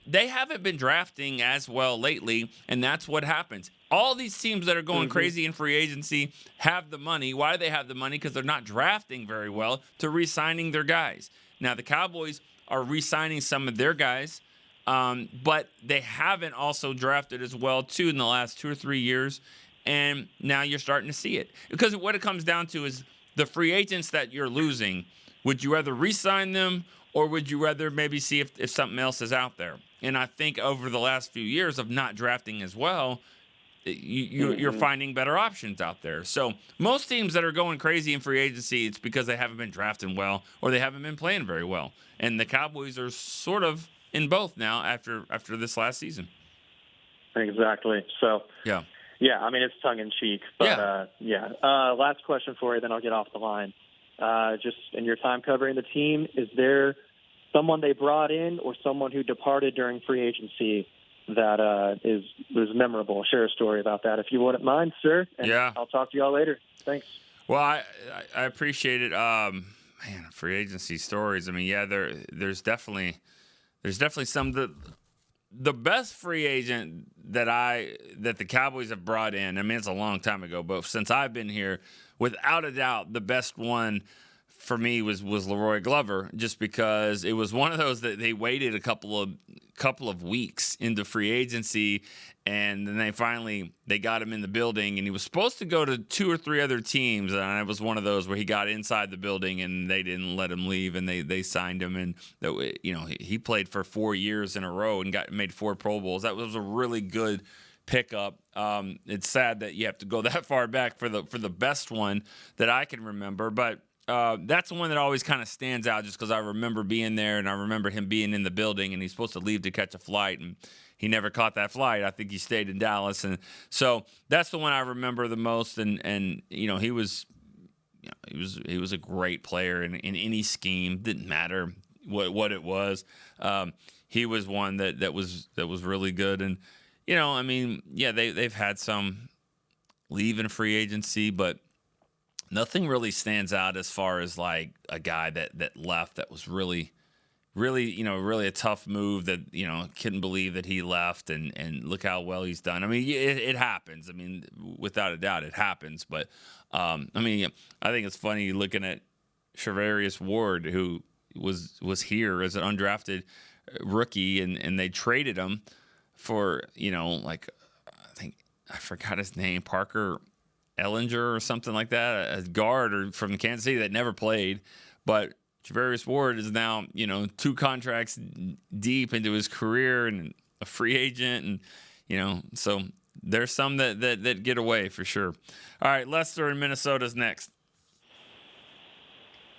they haven't been drafting as well lately, and that's what happens. All these teams that are going crazy in free agency have the money. Why do they have the money? Because they're not drafting very well to re-signing their guys. Now, the Cowboys are re-signing some of their guys, but they haven't also drafted as well, too, in the last 2 or 3 years, and now you're starting to see it. Because what it comes down to is the free agents that you're losing, would you rather re-sign them or would you rather maybe see if something else is out there? And I think over the last few years of not drafting as well, you're finding better options out there. So most teams that are going crazy in free agency, it's because they haven't been drafting well or they haven't been playing very well. And the Cowboys are sort of in both now after this last season. Exactly. So, yeah, I mean, it's tongue-in-cheek. But, last question for you, then I'll get off the line. Just in your time covering the team, is there someone they brought in or someone who departed during free agency that was memorable? Share a story about that if you wouldn't mind, sir. And I'll talk to y'all later. Thanks. Well, I appreciate it. Free agency stories. I mean, there's definitely some. The best free agent that the Cowboys have brought in, I mean, it's a long time ago, but since I've been here, without a doubt, the best one for me was Leroy Glover, just because it was one of those that they waited a couple of weeks into free agency, and then they got him in the building, and he was supposed to go to 2 or 3 other teams, and it was one of those where he got inside the building and they didn't let him leave, and they signed him, and he played for 4 years in a row and made 4 Pro Bowls. That was a really good pickup. It's sad that you have to go that far back for the best one that I can remember, but that's the one that always kind of stands out just because I remember being there and I remember him being in the building and he's supposed to leave to catch a flight and he never caught that flight. I think he stayed in Dallas. And so that's the one I remember the most. And he was a great player in any scheme. Didn't matter what it was. He was one that was really good. And, they've had some leave in free agency, but nothing really stands out as far as like a guy that left that was really a tough move that, couldn't believe that he left and look how well he's done. I mean, it happens. I mean, without a doubt it happens. But, I think it's funny looking at Charvarius Ward, who was here as an undrafted rookie and they traded him for, I forgot his name, Parker Ellinger or something like that, a guard or from Kansas City that never played. But Charvarius Ward is now, 2 contracts deep into his career and a free agent. And, so there's some that get away for sure. All right, Lester in Minnesota's next.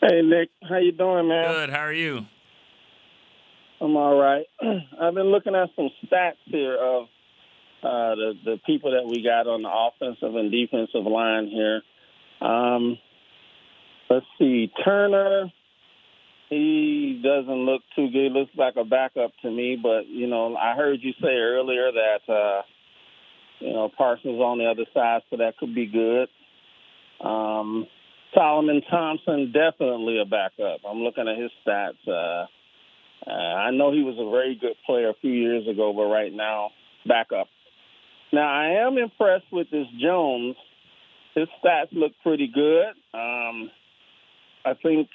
Hey, Nick. How you doing, man? Good. How are you? I'm all right. I've been looking at some stats here of the people that we got on the offensive and defensive line here. Let's see. Turner, he doesn't look too good. He looks like a backup to me. But, I heard you say earlier that, Parsons on the other side, so that could be good. Solomon Thompson, definitely a backup. I'm looking at his stats. I know he was a very good player a few years ago, but right now, backup. Now, I am impressed with this Jones. His stats look pretty good. I think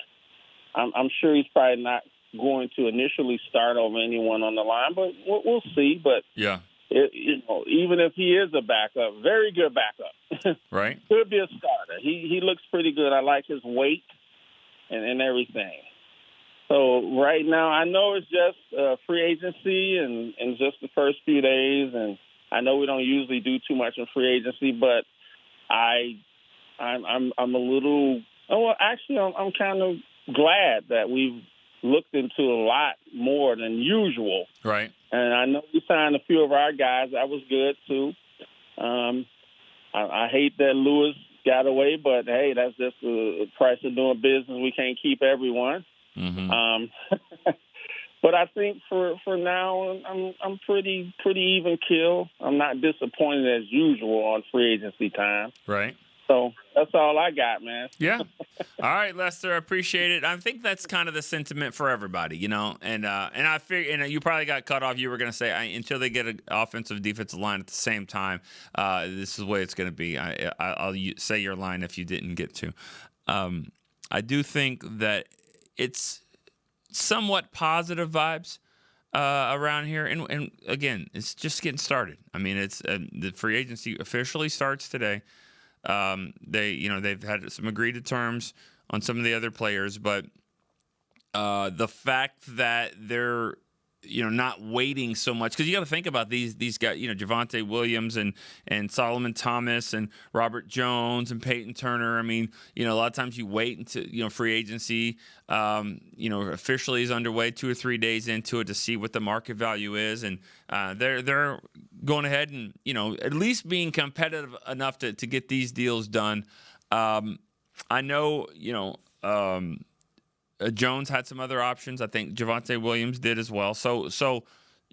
I'm sure he's probably not going to initially start over anyone on the line, but we'll see. But yeah, even if he is a backup, very good backup, right? Could be a starter. He looks pretty good. I like his weight and everything. So right now, I know it's just free agency and just the first few days, and I know we don't usually do too much in free agency, but I'm a little. Oh, well, actually, I'm kind of glad that we've looked into a lot more than usual. Right. And I know we signed a few of our guys. That was good too. I hate that Lewis got away, but hey, that's just the price of doing business. We can't keep everyone. Mm-hmm. But I think for now, I'm pretty even kill. I'm not disappointed as usual on free agency time. Right. So that's all I got, man. Yeah. All right, Lester, I appreciate it. I think that's kind of the sentiment for everybody, and I figure, you probably got cut off. You were going to say until they get an offensive defensive line at the same time, this is the way it's going to be. I'll say your line if you didn't get to. I do think that it's somewhat positive vibes around here, and again, it's just getting started. I mean, it's the free agency officially starts today. They've had some agreed to terms on some of the other players, but the fact that they're not waiting so much, because you got to think about these guys, Javonte Williams and Solomon Thomas and Robert Jones and Peyton Turner. I mean, a lot of times you wait until free agency, officially is underway 2 or 3 days into it to see what the market value is, and they're going ahead and at least being competitive enough to get these deals done. I know Jones had some other options. I think Javonte Williams did as well. So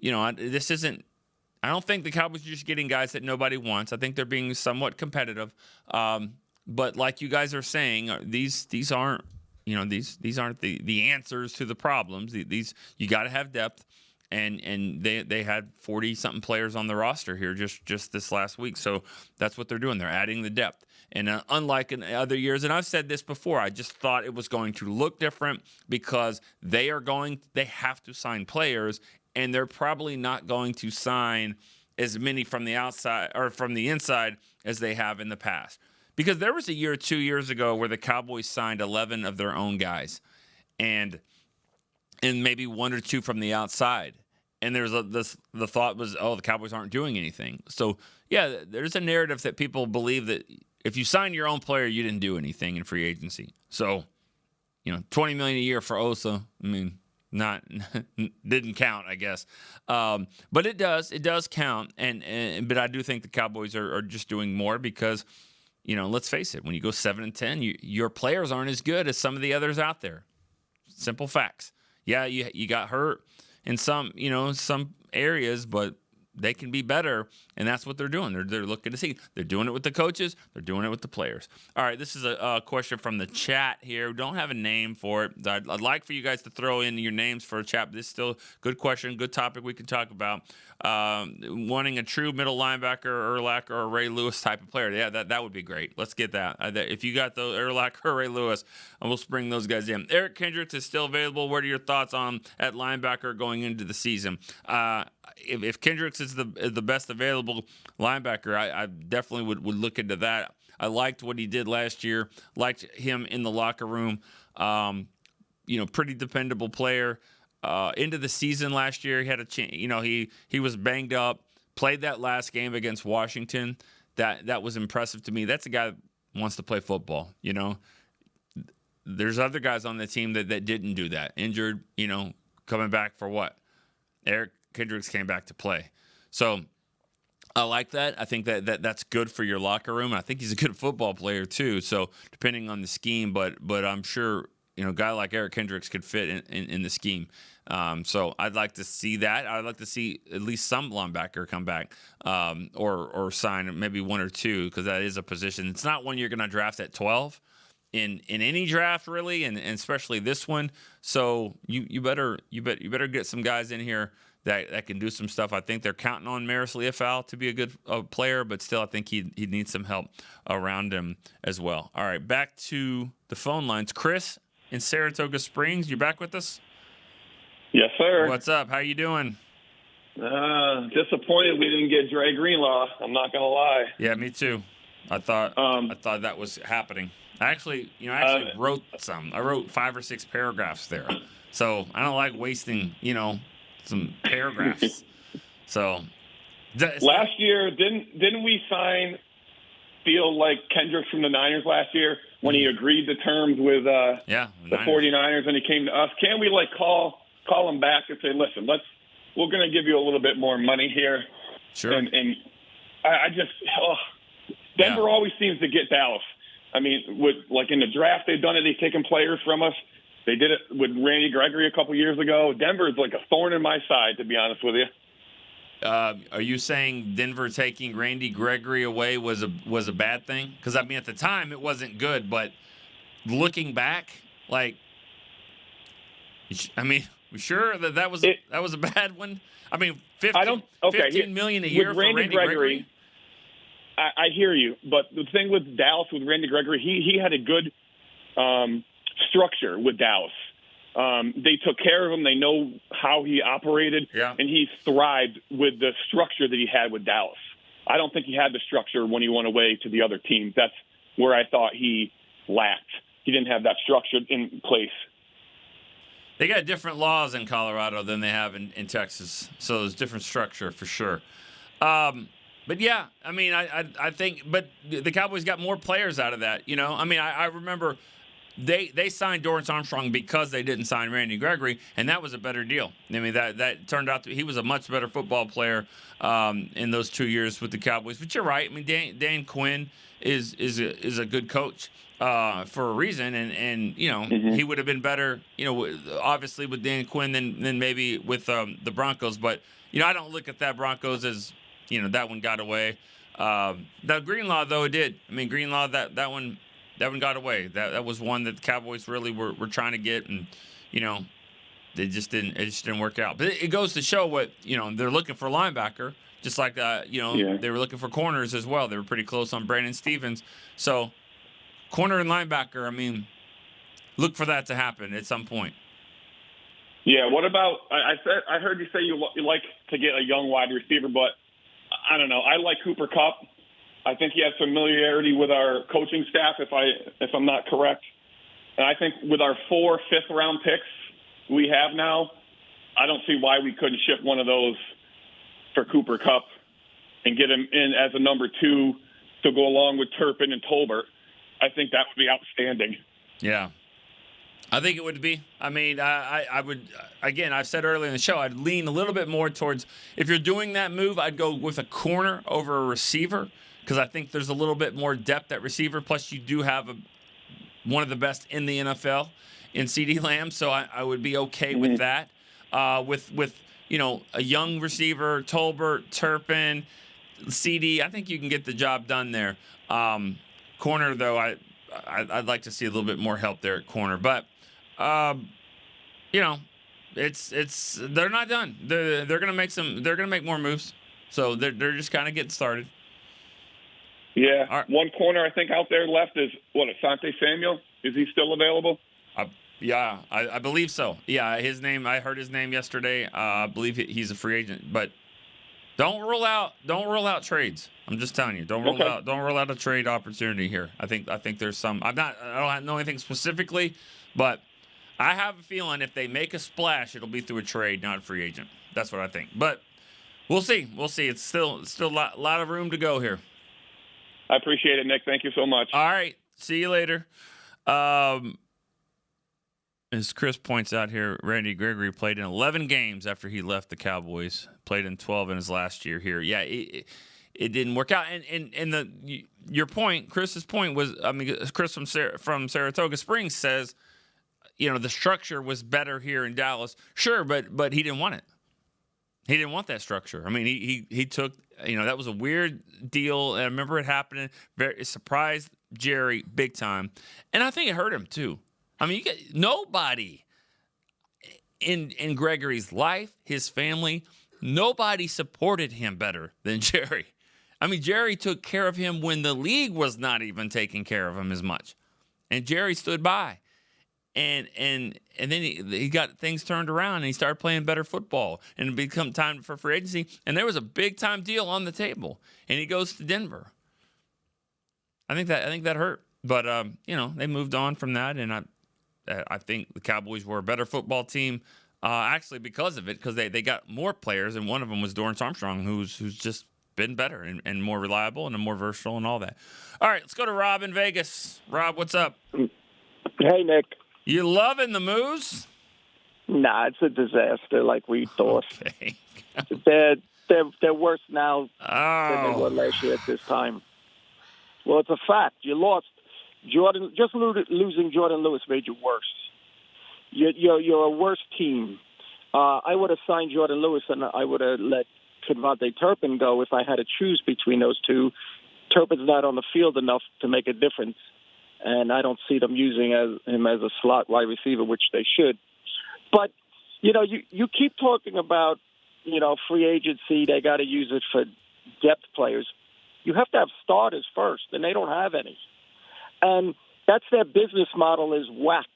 this isn't. I don't think the Cowboys are just getting guys that nobody wants. I think they're being somewhat competitive. But like you guys are saying, these aren't these aren't the answers to the problems. These you got to have depth, and they had 40-something players on the roster here just this last week. So that's what they're doing. They're adding the depth. And unlike in other years, and I've said this before, I just thought it was going to look different because they have to sign players, and they're probably not going to sign as many from the outside or from the inside as they have in the past. Because there was a year or 2 years ago where the Cowboys signed 11 of their own guys, and maybe 1 or 2 from the outside. And there's the thought was, the Cowboys aren't doing anything. So yeah, there's a narrative that people believe that if you sign your own player, you didn't do anything in free agency. So, $20 million a year for Osa, I mean, didn't count, I guess. But it does count. But I do think the Cowboys are just doing more because, let's face it, when you go 7-10, your players aren't as good as some of the others out there. Simple facts. Yeah, you got hurt in some areas, but they can be better, and that's what they're doing. They're looking to see. They're doing it with the coaches. They're doing it with the players. All right, this is a question from the chat here. We don't have a name for it. I'd like for you guys to throw in your names for a chat. This is still a good question, good topic we can talk about. Wanting a true middle linebacker, Urlacher, or Ray Lewis type of player. Yeah, that would be great. Let's get that. If you got the Urlacher or Ray Lewis, we'll bring those guys in. Eric Kendricks is still available. What are your thoughts on at linebacker going into the season? If Kendricks is the best available linebacker, I definitely would look into that. I liked what he did last year. Liked him in the locker room. Pretty dependable player. Into the season last year, he had a chance. He was banged up. Played that last game against Washington. That was impressive to me. That's a guy that wants to play football. There's other guys on the team that didn't do that. Injured. Coming back for what? Eric Kendricks came back to play. So I like that. I think that's good for your locker room. I think he's a good football player too. So depending on the scheme, but I'm sure a guy like Eric Kendricks could fit in the scheme. So I'd like to see that. I'd like to see at least some linebacker come back or sign maybe 1 or 2, because that is a position. It's not one you're going to draft at 12 in any draft really, and especially this one. So you better get some guys in here that can do some stuff. I think they're counting on Maris Leofau to be a good player, but still I think he needs some help around him as well. All right, back to the phone lines. Chris in Saratoga Springs, you back with us? Yes, sir. What's up? How you doing? Disappointed we didn't get Dre Greenlaw. I'm not gonna lie. Yeah, me too. I thought that was happening. I actually wrote some. I wrote 5 or 6 paragraphs there. So I don't like wasting, some paragraphs. So last year, didn't we feel like Kendricks from the Niners last year when he agreed to terms with the 49ers and he came to us? Can we call him back and say, listen, we're going to give you a little bit more money here? Sure. And I just Denver always seems to get Dallas. I mean, in the draft they've done it. They've taken players from us. They did it with Randy Gregory a couple years ago. Denver's like a thorn in my side, to be honest with you. Are you saying Denver taking Randy Gregory away was a bad thing? Because at the time it wasn't good, but looking back, we sure that was a bad one. I mean, $15 million a year for Randy Gregory. I hear you, but the thing with Dallas with Randy Gregory, he had a good structure with Dallas. They took care of him. They know how he operated, and he thrived with the structure that he had with Dallas. I don't think he had the structure when he went away to the other teams. That's where I thought he lacked. He didn't have that structure in place. They got different laws in Colorado than they have in Texas, so there's different structure for sure. But yeah, I mean, I think, but the Cowboys got more players out of that. You know, I mean, I remember they signed Dorrance Armstrong because they didn't sign Randy Gregory, and that was a better deal. I mean, that turned out he was a much better football player in those 2 years with the Cowboys. But you're right. I mean, Dan Quinn is a good coach for a reason, and you know he would have been better. You know, obviously with Dan Quinn than maybe with the Broncos. But you know, I don't look at that Broncos as that one got away. The Greenlaw though it did. I mean, Greenlaw that one got away. That was one that the Cowboys really were trying to get, and it just didn't work out. But it goes to show what they're looking for a linebacker, just like they were looking for corners as well. They were pretty close on Brandon Stevens. So corner and linebacker, I mean, look for that to happen at some point. Yeah. What about? I heard you say you like to get a young wide receiver, but I don't know. I like Cooper Kupp. I think he has familiarity with our coaching staff, if I'm not correct. And I think with our 4 fifth-round picks we have now, I don't see why we couldn't ship one of those for Cooper Kupp and get him in as a number 2 to go along with Turpin and Tolbert. I think that would be outstanding. Yeah. I think it would be. I mean, I would, again, I've said earlier in the show, I'd lean a little bit more towards, if you're doing that move, I'd go with a corner over a receiver, because I think there's a little bit more depth at receiver. Plus, you do have one of the best in the NFL in CeeDee Lamb, so I would be okay with that. With a young receiver, Tolbert, Turpin, CeeDee, I think you can get the job done there. Corner, though, I'd like to see a little bit more help there at corner, but it's they're not done. They're gonna make more moves, so they're just kind of getting started. Yeah. Right. One corner I think out there left is Asante Samuel. Is he still available? Yeah, I believe so. Yeah, his name. I heard his name yesterday. I believe he's a free agent, but don't rule out trades. I'm just telling you, don't rule out a trade opportunity here. I think there's some. I don't know anything specifically, but I have a feeling if they make a splash, it'll be through a trade, not a free agent. That's what I think. But we'll see. It's still a lot of room to go here. I appreciate it, Nick. Thank you so much. All right. See you later. As Chris points out here, Randy Gregory played in 11 games after he left the Cowboys. Played in 12 in his last year here. Yeah, it didn't work out. And your point, Chris's point was, I mean, Chris from Saratoga Springs says, the structure was better here in Dallas. Sure, but he didn't want it. He didn't want that structure. I mean, he took, that was a weird deal. And I remember it happening. It surprised Jerry big time. And I think it hurt him too. I mean, nobody in Gregory's life, his family, nobody supported him better than Jerry. I mean, Jerry took care of him when the league was not even taking care of him as much. And Jerry stood by. And then he got things turned around and he started playing better football and it became time for free agency. And there was a big time deal on the table and he goes to Denver. I think that hurt, but they moved on from that. And I think the Cowboys were a better football team actually because of it, because they got more players and one of them was Dorrance Armstrong, who's just been better and more reliable and more versatile and all that. All right, let's go to Rob in Vegas. Rob, what's up? Hey, Nick. You loving the moves? Nah, it's a disaster like we thought. Okay. They're worse now than they were last year at this time. Well, it's a fact. You lost Jordan. Just losing Jordan Lewis made you worse. You're a worse team. I would have signed Jordan Lewis and I would have let Devontae Turpin go if I had to choose between those two. Turpin's not on the field enough to make a difference. And I don't see them using him as a slot wide receiver, which they should. But, you keep talking about, free agency. They got to use it for depth players. You have to have starters first, and they don't have any. And that's their business model is whacked.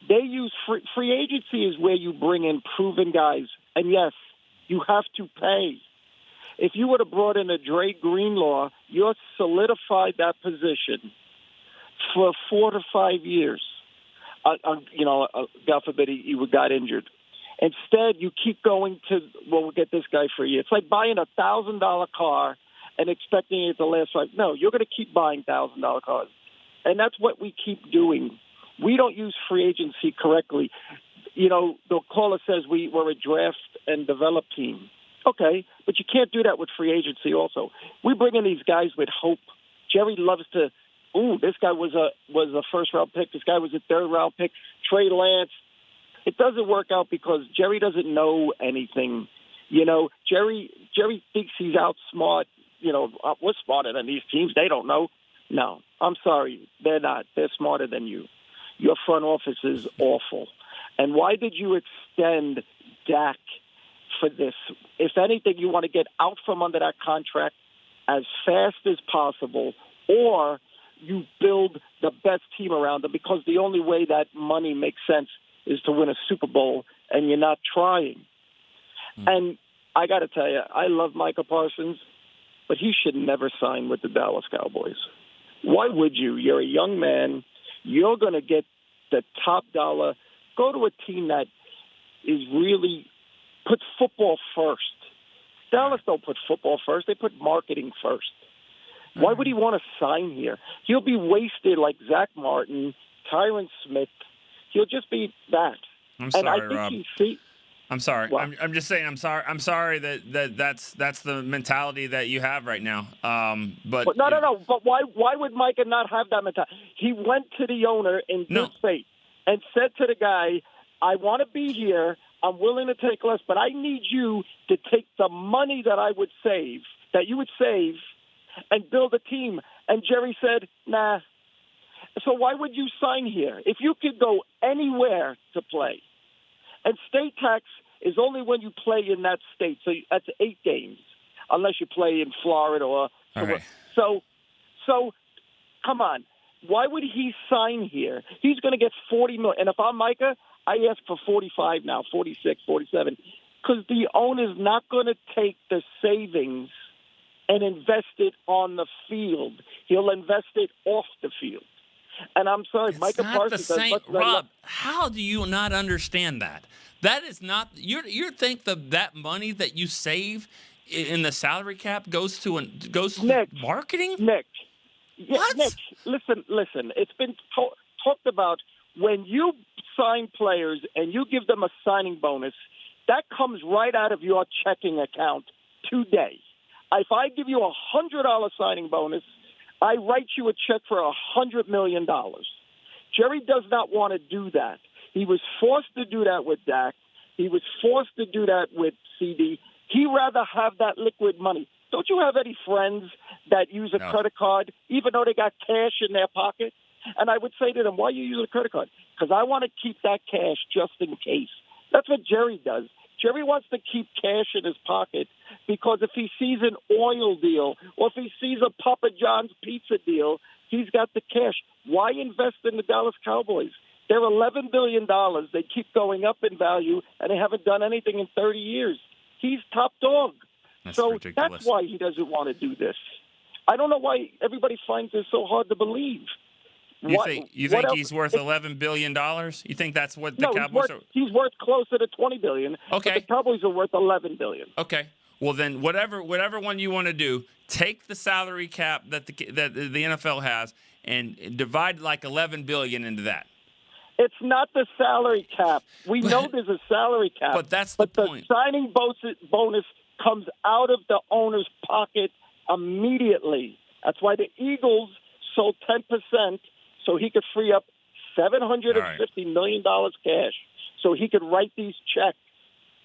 They use free agency is where you bring in proven guys. And, yes, you have to pay. If you would have brought in a Dre Greenlaw, you're solidified that position for 4 to 5 years. God forbid he got injured. Instead, you keep going to, we'll get this guy for a year. It's like buying a $1,000 car and expecting it to last life. No, you're going to keep buying $1,000 cars. And that's what we keep doing. We don't use free agency correctly. The caller says we're a draft and develop team. Okay, but you can't do that with free agency also. We bring in these guys with hope. Jerry loves to, this guy was a first-round pick. This guy was a third-round pick. Trey Lance. It doesn't work out because Jerry doesn't know anything. Jerry thinks he's outsmart. We're smarter than these teams. They don't know. No, I'm sorry. They're not. They're smarter than you. Your front office is awful. And why did you extend Dak for this? If anything, you want to get out from under that contract as fast as possible, or you build the best team around him, because the only way that money makes sense is to win a Super Bowl, and you're not trying. And I got to tell you, I love Micah Parsons, but he should never sign with the Dallas Cowboys. Why would you? You're a young man. You're going to get the top dollar. Go to a team that is really puts football first. Dallas don't put football first. They put marketing first. Why would he want to sign here? He'll be wasted like Zach Martin, Tyron Smith. He'll just be that. I'm sorry, and I think Rob. I'm sorry. I'm just saying. I'm sorry. I'm sorry that's the mentality that you have right now. But no. But why would Micah not have that mentality? He went to the owner in good faith and said to the guy, "I want to be here. I'm willing to take less, but I need you to take the money that you would save, and build a team." And Jerry said, "Nah." So why would you sign here if you could go anywhere to play? And state tax is only when you play in that state. So that's 8 games, unless you play in Florida or somewhere. So come on. Why would he sign here? He's going to get $40 million. And if I'm Micah, I ask for 45 now, 46, 47, because the owner's not going to take the savings and invest it on the field. He'll invest it off the field. And I'm sorry, Micah Parsons. Rob, how do you not understand that? That is not you think that money that you save in the salary cap goes to marketing? Nick, listen. It's been talked about when you sign players and you give them a signing bonus. That comes right out of your checking account today. If I give you $100 signing bonus, I write you a check for $100 million. Jerry does not want to do that. He was forced to do that with Dak. He was forced to do that with CD. He'd rather have that liquid money. Don't you have any friends that use a credit card, even though they got cash in their pocket? And I would say to them, why are you using a credit card? Because I want to keep that cash just in case. That's what Jerry does. Jerry wants to keep cash in his pocket because if he sees an oil deal or if he sees a Papa John's pizza deal, he's got the cash. Why invest in the Dallas Cowboys? They're $11 billion. They keep going up in value, and they haven't done anything in 30 years. He's top dog. That's ridiculous. That's why he doesn't want to do this. I don't know why everybody finds this so hard to believe. You think he's worth $11 billion? You think that's what the Cowboys are? He's worth closer to $20 billion. Okay. But the Cowboys are worth $11 billion. Okay. Well, then whatever one you want to do, take the salary cap that the NFL has and divide like $11 billion into that. It's not the salary cap. We know there's a salary cap. But that's the point. The signing bonus comes out of the owner's pocket immediately. That's why the Eagles sold 10%. So he could free up $750 million cash so he could write these checks.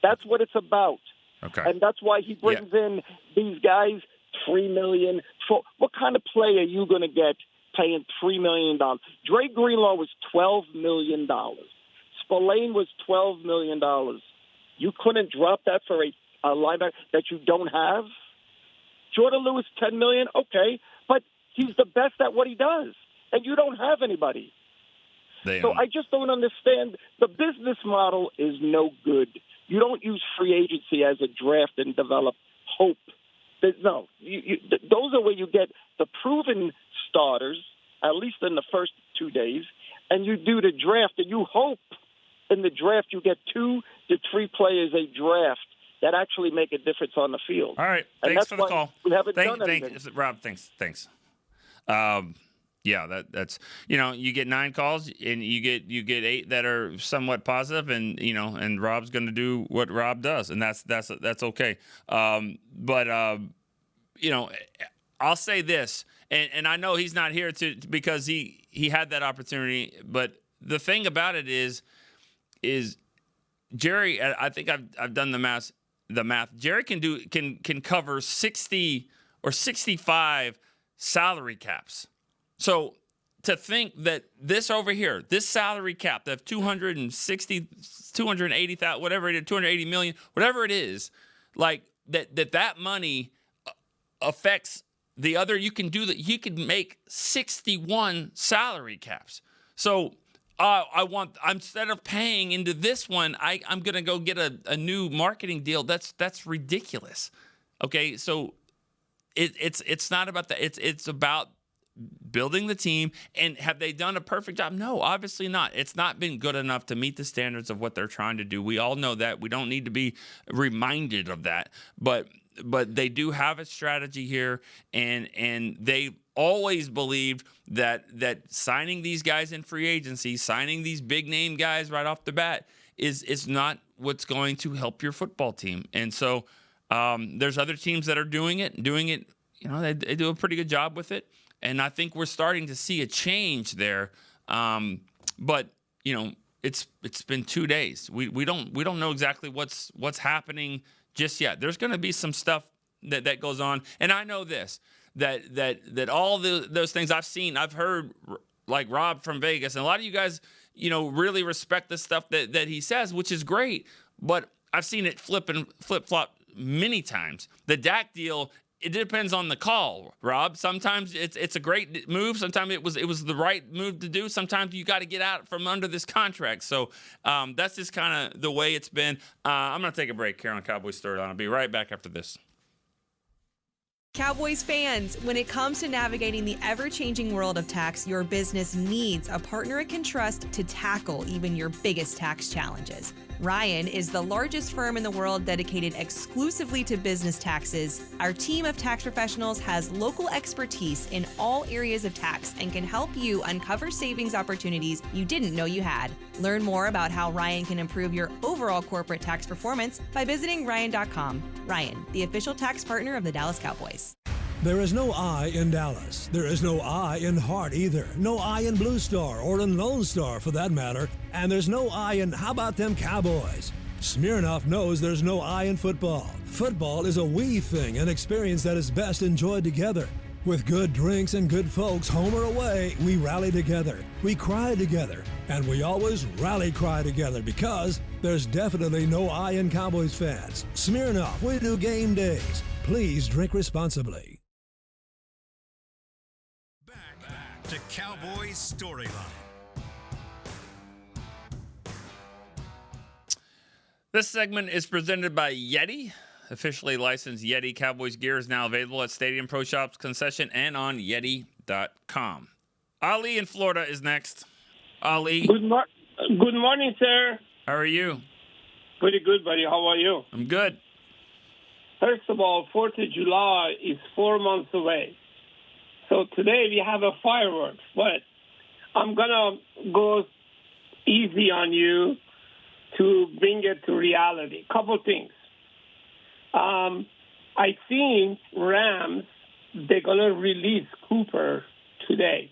That's what it's about. Okay. And that's why he brings in these guys, $3 million. What kind of play are you going to get paying $3 million? Dre Greenlaw was $12 million. Spillane was $12 million. You couldn't drop that for a linebacker that you don't have? Jordan Lewis, $10 million? Okay. But he's the best at what he does. And you don't have anybody. So I just don't understand. The business model is no good. You don't use free agency as a draft and develop hope. Those are where you get the proven starters, at least in the first 2 days, and you do the draft, and you hope in the draft you get 2 to 3 players a draft that actually make a difference on the field. All right. And Thanks that's for the why call. we haven't done anything. Rob, thanks. Yeah, that's you get 9 calls and you get 8 that are somewhat positive, and Rob's going to do what Rob does, and that's okay. But I'll say this, and I know he's not here because he had that opportunity, but the thing about it is Jerry. I think I've done the math. Jerry can cover 60 or 65 salary caps. So to think that this over here, this salary cap, that 280,000, whatever it is, 280 million, whatever it is, like that money affects the other. You can do that. You could make 61 salary caps. So instead of paying into this one, I'm gonna go get a new marketing deal. That's ridiculous. Okay, so it's not about that. It's about building the team. And have they done a perfect job? No, obviously not. It's not been good enough to meet the standards of what they're trying to do. We all know that. We don't need to be reminded of that. But they do have a strategy here, and they always believed that signing these guys in free agency, signing these big name guys right off the bat is not what's going to help your football team. And so there's other teams that are doing it. They do a pretty good job with it. And I think we're starting to see a change there. But it's been 2 days. We don't know exactly what's happening just yet. There's going to be some stuff that goes on. And I know this, that all those things I've heard, like Rob from Vegas, and a lot of you guys, really respect the stuff that he says, which is great. But I've seen it flip-flop many times. The Dak deal, it depends on the call, Rob. Sometimes it's a great move. Sometimes it was the right move to do. Sometimes you got to get out from under this contract. So that's just kind of the way it's been. I'm going to take a break here on Cowboys StoryLine. I'll be right back after this. Cowboys fans, when it comes to navigating the ever-changing world of tax, your business needs a partner it can trust to tackle even your biggest tax challenges. Ryan is the largest firm in the world dedicated exclusively to business taxes. Our team of tax professionals has local expertise in all areas of tax and can help you uncover savings opportunities you didn't know you had. Learn more about how Ryan can improve your overall corporate tax performance by visiting Ryan.com. Ryan, the official tax partner of the Dallas Cowboys. There is no I in Dallas. There is no I in Hart either. No I in Blue Star or in Lone Star for that matter. And there's no I in how about them Cowboys? Smirnoff knows there's no I in football. Football is a we thing, an experience that is best enjoyed together. With good drinks and good folks, home or away, we rally together. We cry together. And we always rally cry together because there's definitely no I in Cowboys fans. Smirnoff, we do game days. Please drink responsibly. To Cowboys StoryLine. This segment is presented by Yeti. Officially licensed Yeti Cowboys gear is now available at Stadium Pro Shops concession and on Yeti.com. Ali in Florida is next. Ali. Good morning, sir. How are you? Pretty good, buddy. How are you? I'm good. First of all, 4th of July is 4 months away. So today we have a fireworks, but I'm going to go easy on you to bring it to reality. Couple things. I think Rams, they're going to release Cooper today.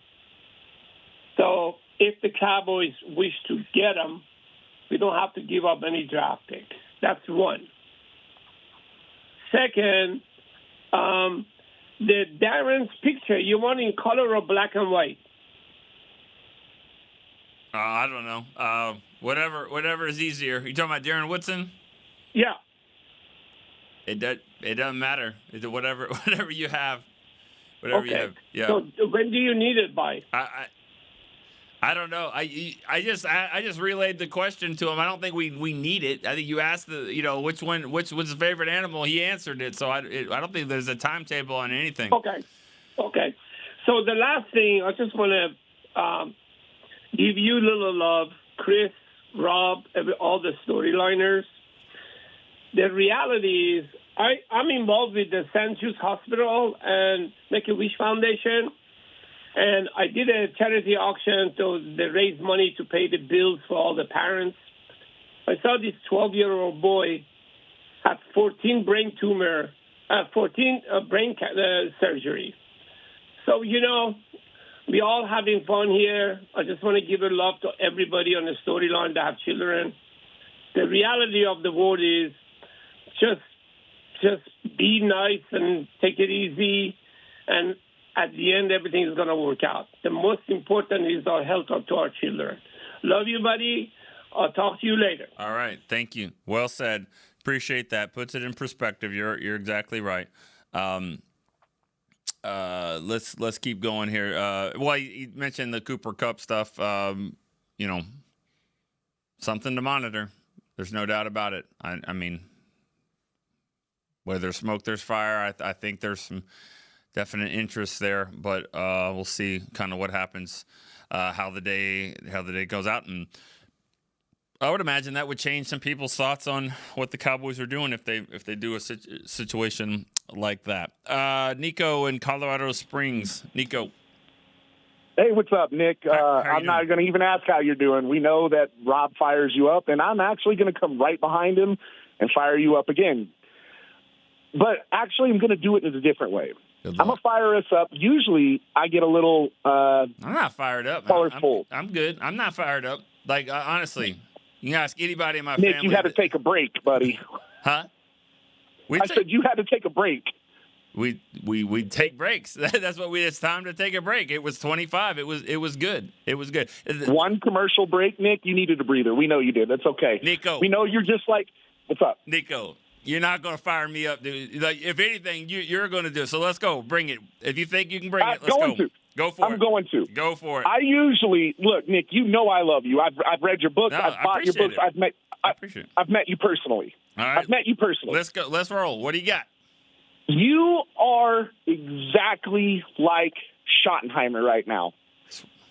So if the Cowboys wish to get him, we don't have to give up any draft picks. That's one. Second, the Darren's picture, you want in color or black and white? I don't know. Whatever is easier. You talking about Darren Woodson? Yeah. It doesn't matter. Whatever you have. Whatever you have. Yeah. So when do you need it by? I don't know. I just relayed the question to him. I don't think we need it. I think you asked which was his favorite animal. He answered it. So I don't think there's a timetable on anything. Okay. So the last thing I just want to give you a little love, Chris, Rob, all the storyliners. The reality is I'm involved with the St. Jude's Hospital and Make-A-Wish Foundation, and I did a charity auction to raise money to pay the bills for all the parents. I saw this 12-year-old boy had 14 brain surgery. So, we all having fun here. I just want to give a love to everybody on the storyline that have children. The reality of the world is just be nice and take it easy, and at the end, everything is going to work out. The most important is our health to our children. Love you, buddy. I'll talk to you later. All right. Thank you. Well said. Appreciate that. Puts it in perspective. You're exactly right. Let's keep going here. Well, you mentioned the Cooper Kupp stuff. Something to monitor. There's no doubt about it. I mean, where there's smoke, there's fire. I think there's some definite interest there, but we'll see kind of what happens, how the day goes out, and I would imagine that would change some people's thoughts on what the Cowboys are doing if they do a situation like that. Nico in Colorado Springs. Nico. Hey, what's up, Nick? I'm not going to even ask how you're doing. We know that Rob fires you up, and I'm actually going to come right behind him and fire you up again. But actually, I'm going to do it in a different way. I'm going to fire us up. Usually, I get a little I'm not fired up. colorful. I'm good. I'm not fired up. Like, honestly, you can ask anybody in my Nick, family. you had to take a break, buddy. Huh? I said you had to take a break. We take breaks. That's what it's time to take a break. It was 25. It was good. It was good. One commercial break, Nick. You needed a breather. We know you did. That's okay. Nico. We know you're just like, what's up? Nico, you're not going to fire me up, dude. Like, if anything, you're going to do it. So let's go. Bring it. If you think you can bring it, let's go. Go for it. I'm going to. Go for it. I usually look, Nick. You know I love you. I've read your books. No, I've bought your books. I appreciate it. I've met you personally. All right. I've met you personally. Let's go. Let's roll. What do you got? You are exactly like Schottenheimer right now.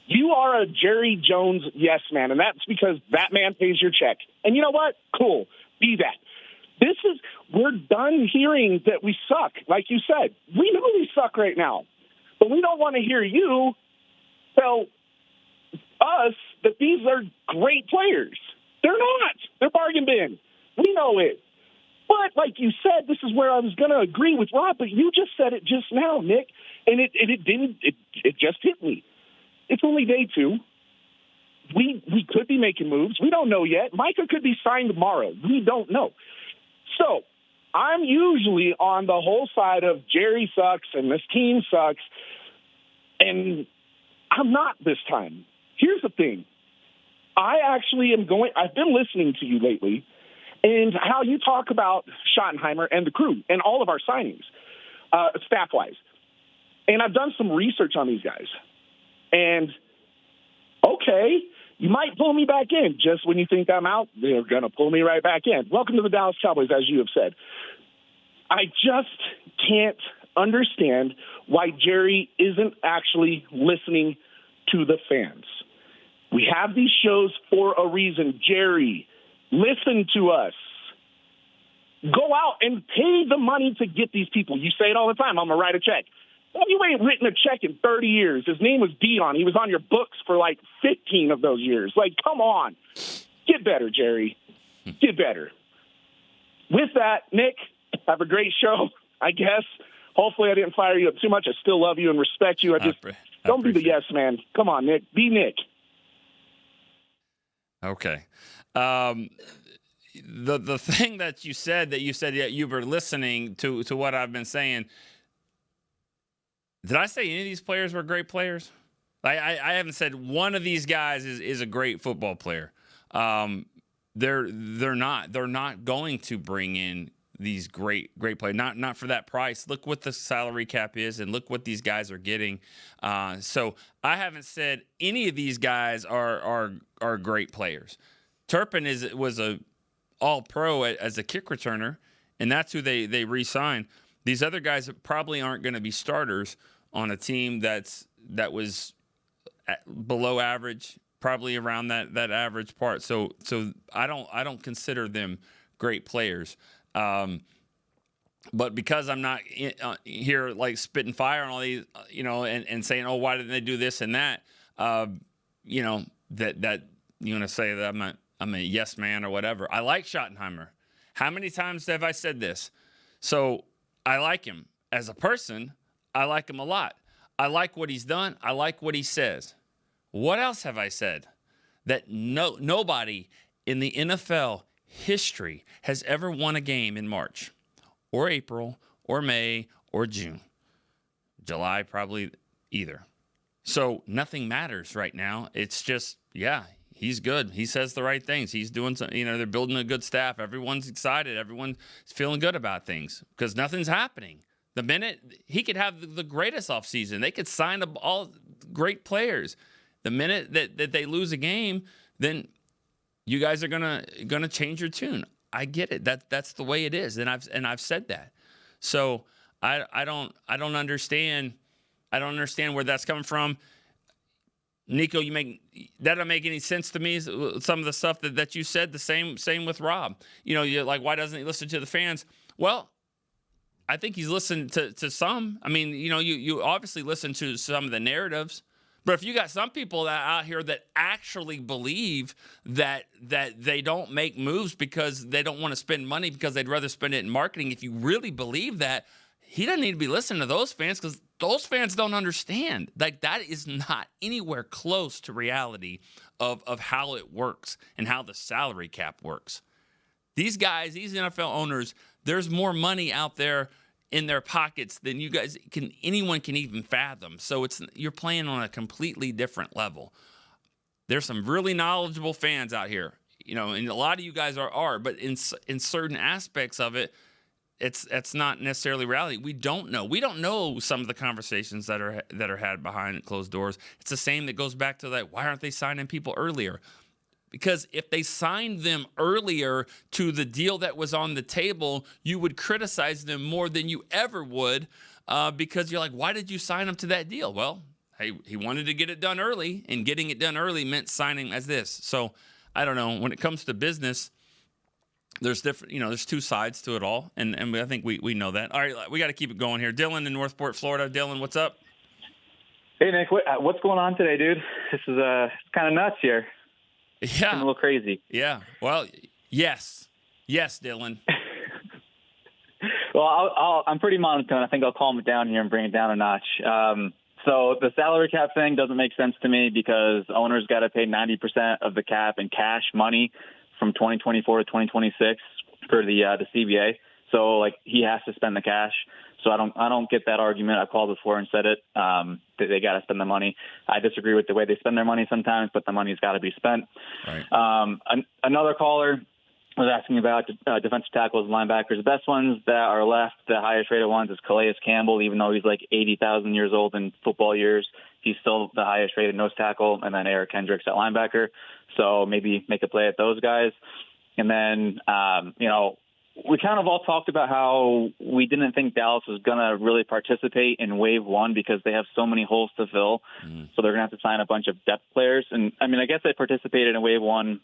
You are a Jerry Jones yes man, and that's because that man pays your check. And you know what? Cool. Be that. We're done hearing that we suck. Like you said, we know we suck right now. But we don't want to hear you tell us that these are great players. They're not. They're bargain bin. We know it. But like you said, this is where I was going to agree with Rob, but you just said it just now, Nick, and it just hit me. It's only day 2. We could be making moves. We don't know yet. Micah could be signed tomorrow. We don't know. So I'm usually on the whole side of Jerry sucks and this team sucks, and I'm not this time. Here's the thing. I actually am I've been listening to you lately and how you talk about Schottenheimer and the crew and all of our signings, staff-wise. And I've done some research on these guys. And, okay, you might pull me back in. Just when you think I'm out, they're going to pull me right back in. Welcome to the Dallas Cowboys, as you have said. I just can't understand why Jerry isn't actually listening to the fans. We have these shows for a reason. Jerry, listen to us. Go out and pay the money to get these people. You say it all the time. I'm going to write a check. Well, you ain't written a check in 30 years. His name was Dion. He was on your books for like 15 of those years. Like, come on. Get better, Jerry. Get better. With that, Nick, have a great show, I guess. Hopefully I didn't fire you up too much. I still love you and respect you. Don't be the yes man. Come on, Nick. Be Nick. Okay. The thing that you said you were listening to what I've been saying. Did I say any of these players were great players? I haven't said one of these guys is a great football player. They're not. They're not going to bring in these great players. Not for that price. Look what the salary cap is, and look what these guys are getting. So I haven't said any of these guys are great players. Turpin was a All-Pro as a kick returner, and that's who they re-signed. These other guys probably aren't going to be starters on a team that was below average, probably around that average part. So I don't consider them great players. But because I'm not here like spitting fire on all these, and saying, oh, why didn't they do this and that, that you're gonna say that I'm a yes man or whatever. I like Schottenheimer. How many times have I said this? So I like him as a person. I like him a lot. I like what he's done. I like what he says. What else have I said? That nobody in the NFL history has ever won a game in March or April or May or June. July, probably either. So nothing matters right now. It's just, he's good. He says the right things. He's doing some, they're building a good staff. Everyone's excited. Everyone's feeling good about things because nothing's happening. The minute he could have the greatest offseason, they could sign all great players. The minute that they lose a game, then you guys are gonna change your tune. I get it. That's the way it is, and I've said that. So I don't understand. I don't understand where that's coming from. Nico, that don't make any sense to me. Some of the stuff that you said, the same with Rob. You're like, why doesn't he listen to the fans? Well, I think he's listened to some. I mean, you obviously listen to some of the narratives, but if you got some people out here that actually believe that they don't make moves because they don't want to spend money because they'd rather spend it in marketing, if you really believe that, he doesn't need to be listening to those fans because those fans don't understand. Like, that is not anywhere close to reality of how it works and how the salary cap works. These guys, these NFL owners, there's more money out there in their pockets than anyone can even fathom. So you're playing on a completely different level. There's some really knowledgeable fans out here, and a lot of you guys are, but in certain aspects of it, it's not necessarily reality. We don't know some of the conversations that are had behind closed doors. It's the same that goes back to that. Why aren't they signing people earlier? Because if they signed them earlier to the deal that was on the table, you would criticize them more than you ever would, because you're like, why did you sign them to that deal? Well, hey, he wanted to get it done early, and getting it done early meant signing as this. So I don't know. When it comes to business, there's different, there's two sides to it all, and I think we know that. All right, we got to keep it going here. Dylan in Northport, Florida. Dylan, what's up? Hey, Nick, what's going on today, dude? This is kind of nuts here. Yeah. I'm a little crazy. Yeah. Well, yes, Dylan. Well, I'm pretty monotone. I think I'll calm it down here and bring it down a notch. So the salary cap thing doesn't make sense to me because owners got to pay 90% of the cap in cash money from 2024 to 2026 for the CBA. So he has to spend the cash. So I don't get that argument. I've called before and said it. That they got to spend the money. I disagree with the way they spend their money sometimes, but the money's got to be spent. Right. Another caller was asking about defensive tackles and linebackers. The best ones that are left, the highest rated ones, is Calais Campbell. Even though he's 80,000 years old in football years, he's still the highest rated nose tackle. And then Eric Hendricks at linebacker. So maybe make a play at those guys. And then, we kind of all talked about how we didn't think Dallas was going to really participate in wave one because they have so many holes to fill. So they're going to have to sign a bunch of depth players. And I mean, I guess they participated in wave one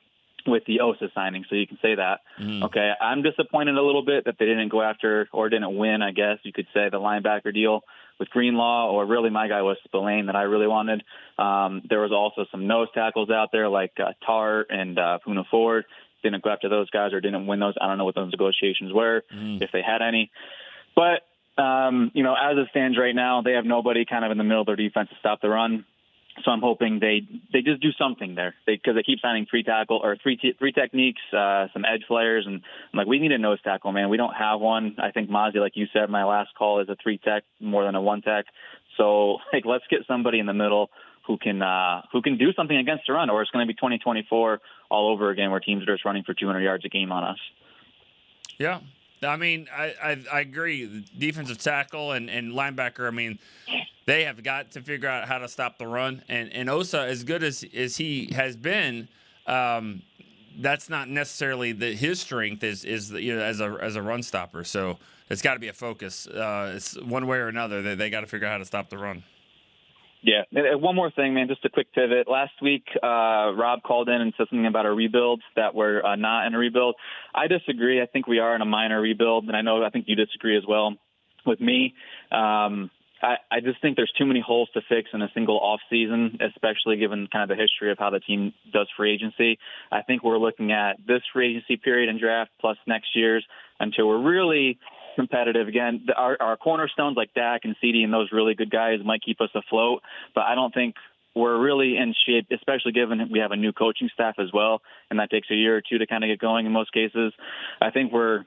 with the Osa signing, so you can say that. Okay, I'm disappointed a little bit that they didn't go after or didn't win, I guess you could say, the linebacker deal with Greenlaw, or really my guy was Spillane that I really wanted. There was also some nose tackles out there like Tart and Puna Ford. Didn't go after those guys or didn't win those. I don't know what those negotiations were, if they had any. But, as it stands right now, they have nobody kind of in the middle of their defense to stop the run. So I'm hoping they just do something there because they keep signing three techniques, some edge players. And I'm like, we need a nose tackle, man. We don't have one. I think Mozzie, like you said, my last call is a 3-tech more than a 1-tech. So let's get somebody in the middle who can do something against the run, or it's going to be 2024 all over again where teams are just running for 200 yards a game on us. Yeah. I mean, I agree. Defensive tackle and linebacker, I mean, they have got to figure out how to stop the run. And Osa, as good as he has been, that's not necessarily his strength is as a run stopper. So it's got to be a focus. It's one way or another. They got to figure out how to stop the run. Yeah. One more thing, man, just a quick pivot. Last week, Rob called in and said something about a rebuild, that we're not in a rebuild. I disagree. I think we are in a minor rebuild, and I think you disagree as well with me. I just think there's too many holes to fix in a single off season, especially given kind of the history of how the team does free agency. I think we're looking at this free agency period and draft plus next year's until we're really competitive again. Our cornerstones like Dak and CD and those really good guys might keep us afloat, but I don't think we're really in shape, especially given we have a new coaching staff as well, and that takes a year or two to kind of get going in most cases. I think we're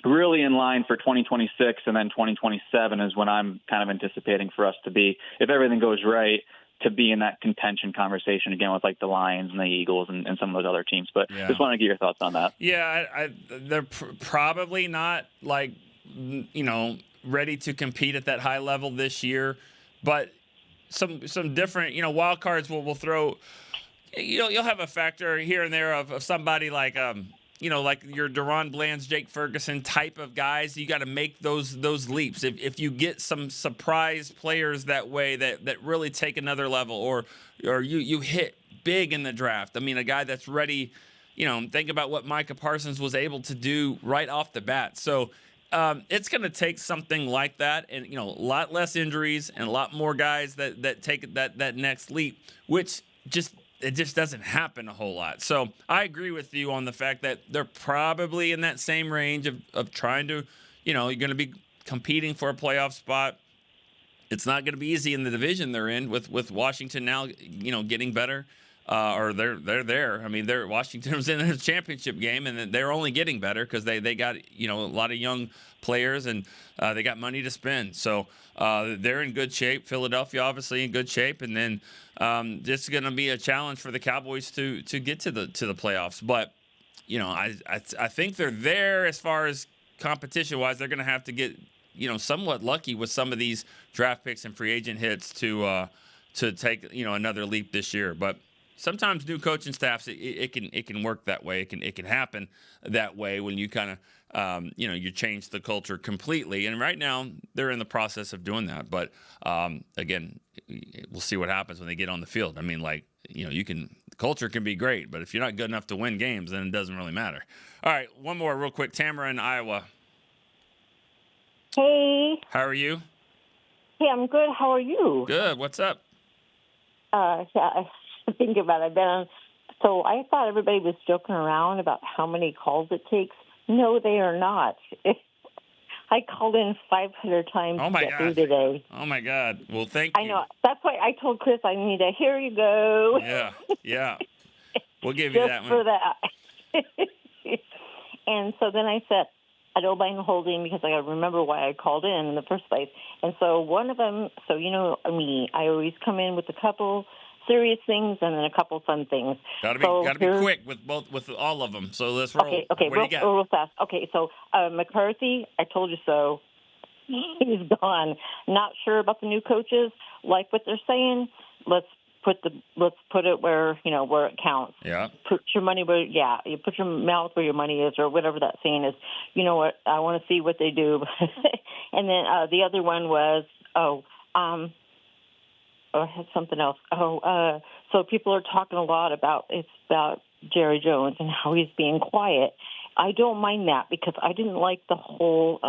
really in line for 2026, and then 2027 is when I'm kind of anticipating for us to be, if everything goes right, to be in that contention conversation again with like the Lions and the Eagles and some of those other teams. But just want to get your thoughts on that. Yeah, they're probably not like, ready to compete at that high level this year, but some different, wild cards will throw. You'll have a factor here and there of somebody like like your Deron Bland's, Jake Ferguson type of guys. You got to make those leaps. If you get some surprise players that way that really take another level, or you hit big in the draft. I mean, a guy that's ready. Think about what Micah Parsons was able to do right off the bat. So it's going to take something like that, and a lot less injuries and a lot more guys that take that next leap, which it just doesn't happen a whole lot. So I agree with you on the fact that they're probably in that same range of trying to, you're going to be competing for a playoff spot. It's not going to be easy in the division they're in with Washington now, getting better. Or they're there. I mean, Washington's in a championship game, and they're only getting better because they got a lot of young players, and they got money to spend. So they're in good shape. Philadelphia obviously in good shape, and then this is going to be a challenge for the Cowboys to get to the playoffs. But I think they're there as far as competition wise. They're going to have to get somewhat lucky with some of these draft picks and free agent hits to take another leap this year, but. Sometimes new coaching staffs, it can work that way. It can happen that way when you kind of you change the culture completely. And right now they're in the process of doing that. But again, we'll see what happens when they get on the field. I mean, the culture can be great, but if you're not good enough to win games, then it doesn't really matter. All right, one more real quick. Tamara in Iowa. Hey. How are you? Hey, I'm good. How are you? Good. What's up? Think about it. So I thought everybody was joking around about how many calls it takes. No, they are not. I called in 500 times to get through today. Oh, my God. Well, thank you. I know. That's why I told Chris I need a here you go. Yeah. We'll give you that one. Just for that. And so then I said, I don't mind holding because I got to remember why I called in the first place. And so one of them, me, I always come in with a couple serious things and then a couple fun things. Gotta be quick with all of them. So let's roll. Okay, what do you got? real fast. Okay, so McCarthy, I told you so. He's gone. Not sure about the new coaches. Like what they're saying. Let's put it where where it counts. Yeah. Put your money where you put your mouth where your money is, or whatever that saying is. You know what? I want to see what they do. And then the other one was I had something else. So people are talking a lot about Jerry Jones and how he's being quiet. I don't mind that because I didn't like the whole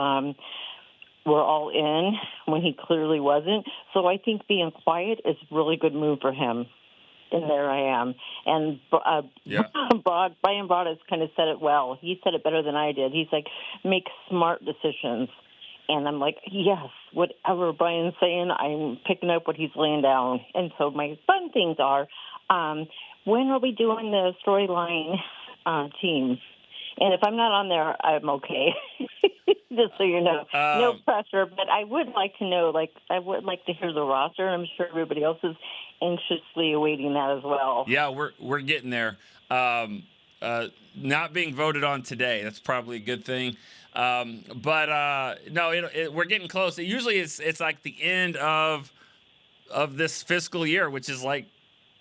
we're all in when he clearly wasn't. So I think being quiet is a really good move for him. And there I am. And Brian Broaddus kind of said it well. He said it better than I did. He's like, make smart decisions. And I'm like, yes, whatever Brian's saying, I'm picking up what he's laying down. And so my fun things are, when are we doing the StoryLine team? And if I'm not on there, I'm okay. Just so you know. No pressure, but I would like to know, I would like to hear the roster, and I'm sure everybody else is anxiously awaiting that as well. Yeah, we're getting there. Not being voted on today, that's probably a good thing. But we're getting close. Usually it's like the end of this fiscal year, which is like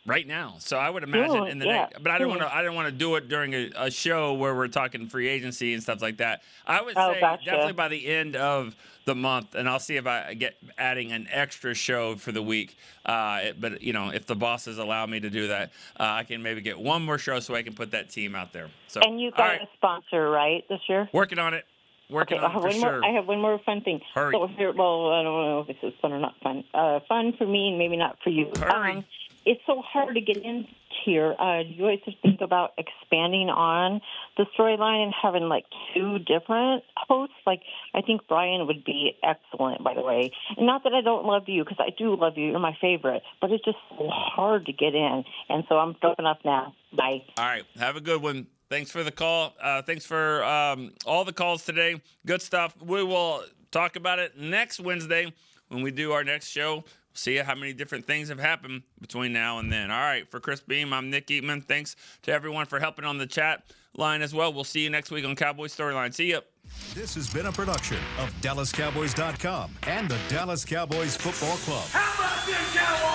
right now. So I would imagine in the next, but I don't want to do it during a show where we're talking free agency and stuff like that. I would say definitely by the end of the month, and I'll see if I get adding an extra show for the week. But if the bosses allow me to do that, I can maybe get one more show so I can put that team out there. So and you got a sponsor, right, this year? Working on it. I have one more fun thing. Hurry. So I don't know if this is fun or not fun. Fun for me and maybe not for you. Hurry. It's so hard to get in here. Do you guys just think about expanding on the storyline and having like 2 different hosts? Like, I think Brian would be excellent, by the way. And not that I don't love you, because I do love you. You're my favorite. But it's just so hard to get in. And so I'm doping up now. Bye. All right. Have a good one. Thanks for the call. Thanks for all the calls today. Good stuff. We will talk about it next Wednesday when we do our next show. See how many different things have happened between now and then. All right. For Chris Beam, I'm Nick Eatman. Thanks to everyone for helping on the chat line as well. We'll see you next week on Cowboys Storyline. See ya. This has been a production of DallasCowboys.com and the Dallas Cowboys Football Club. How about them Cowboys?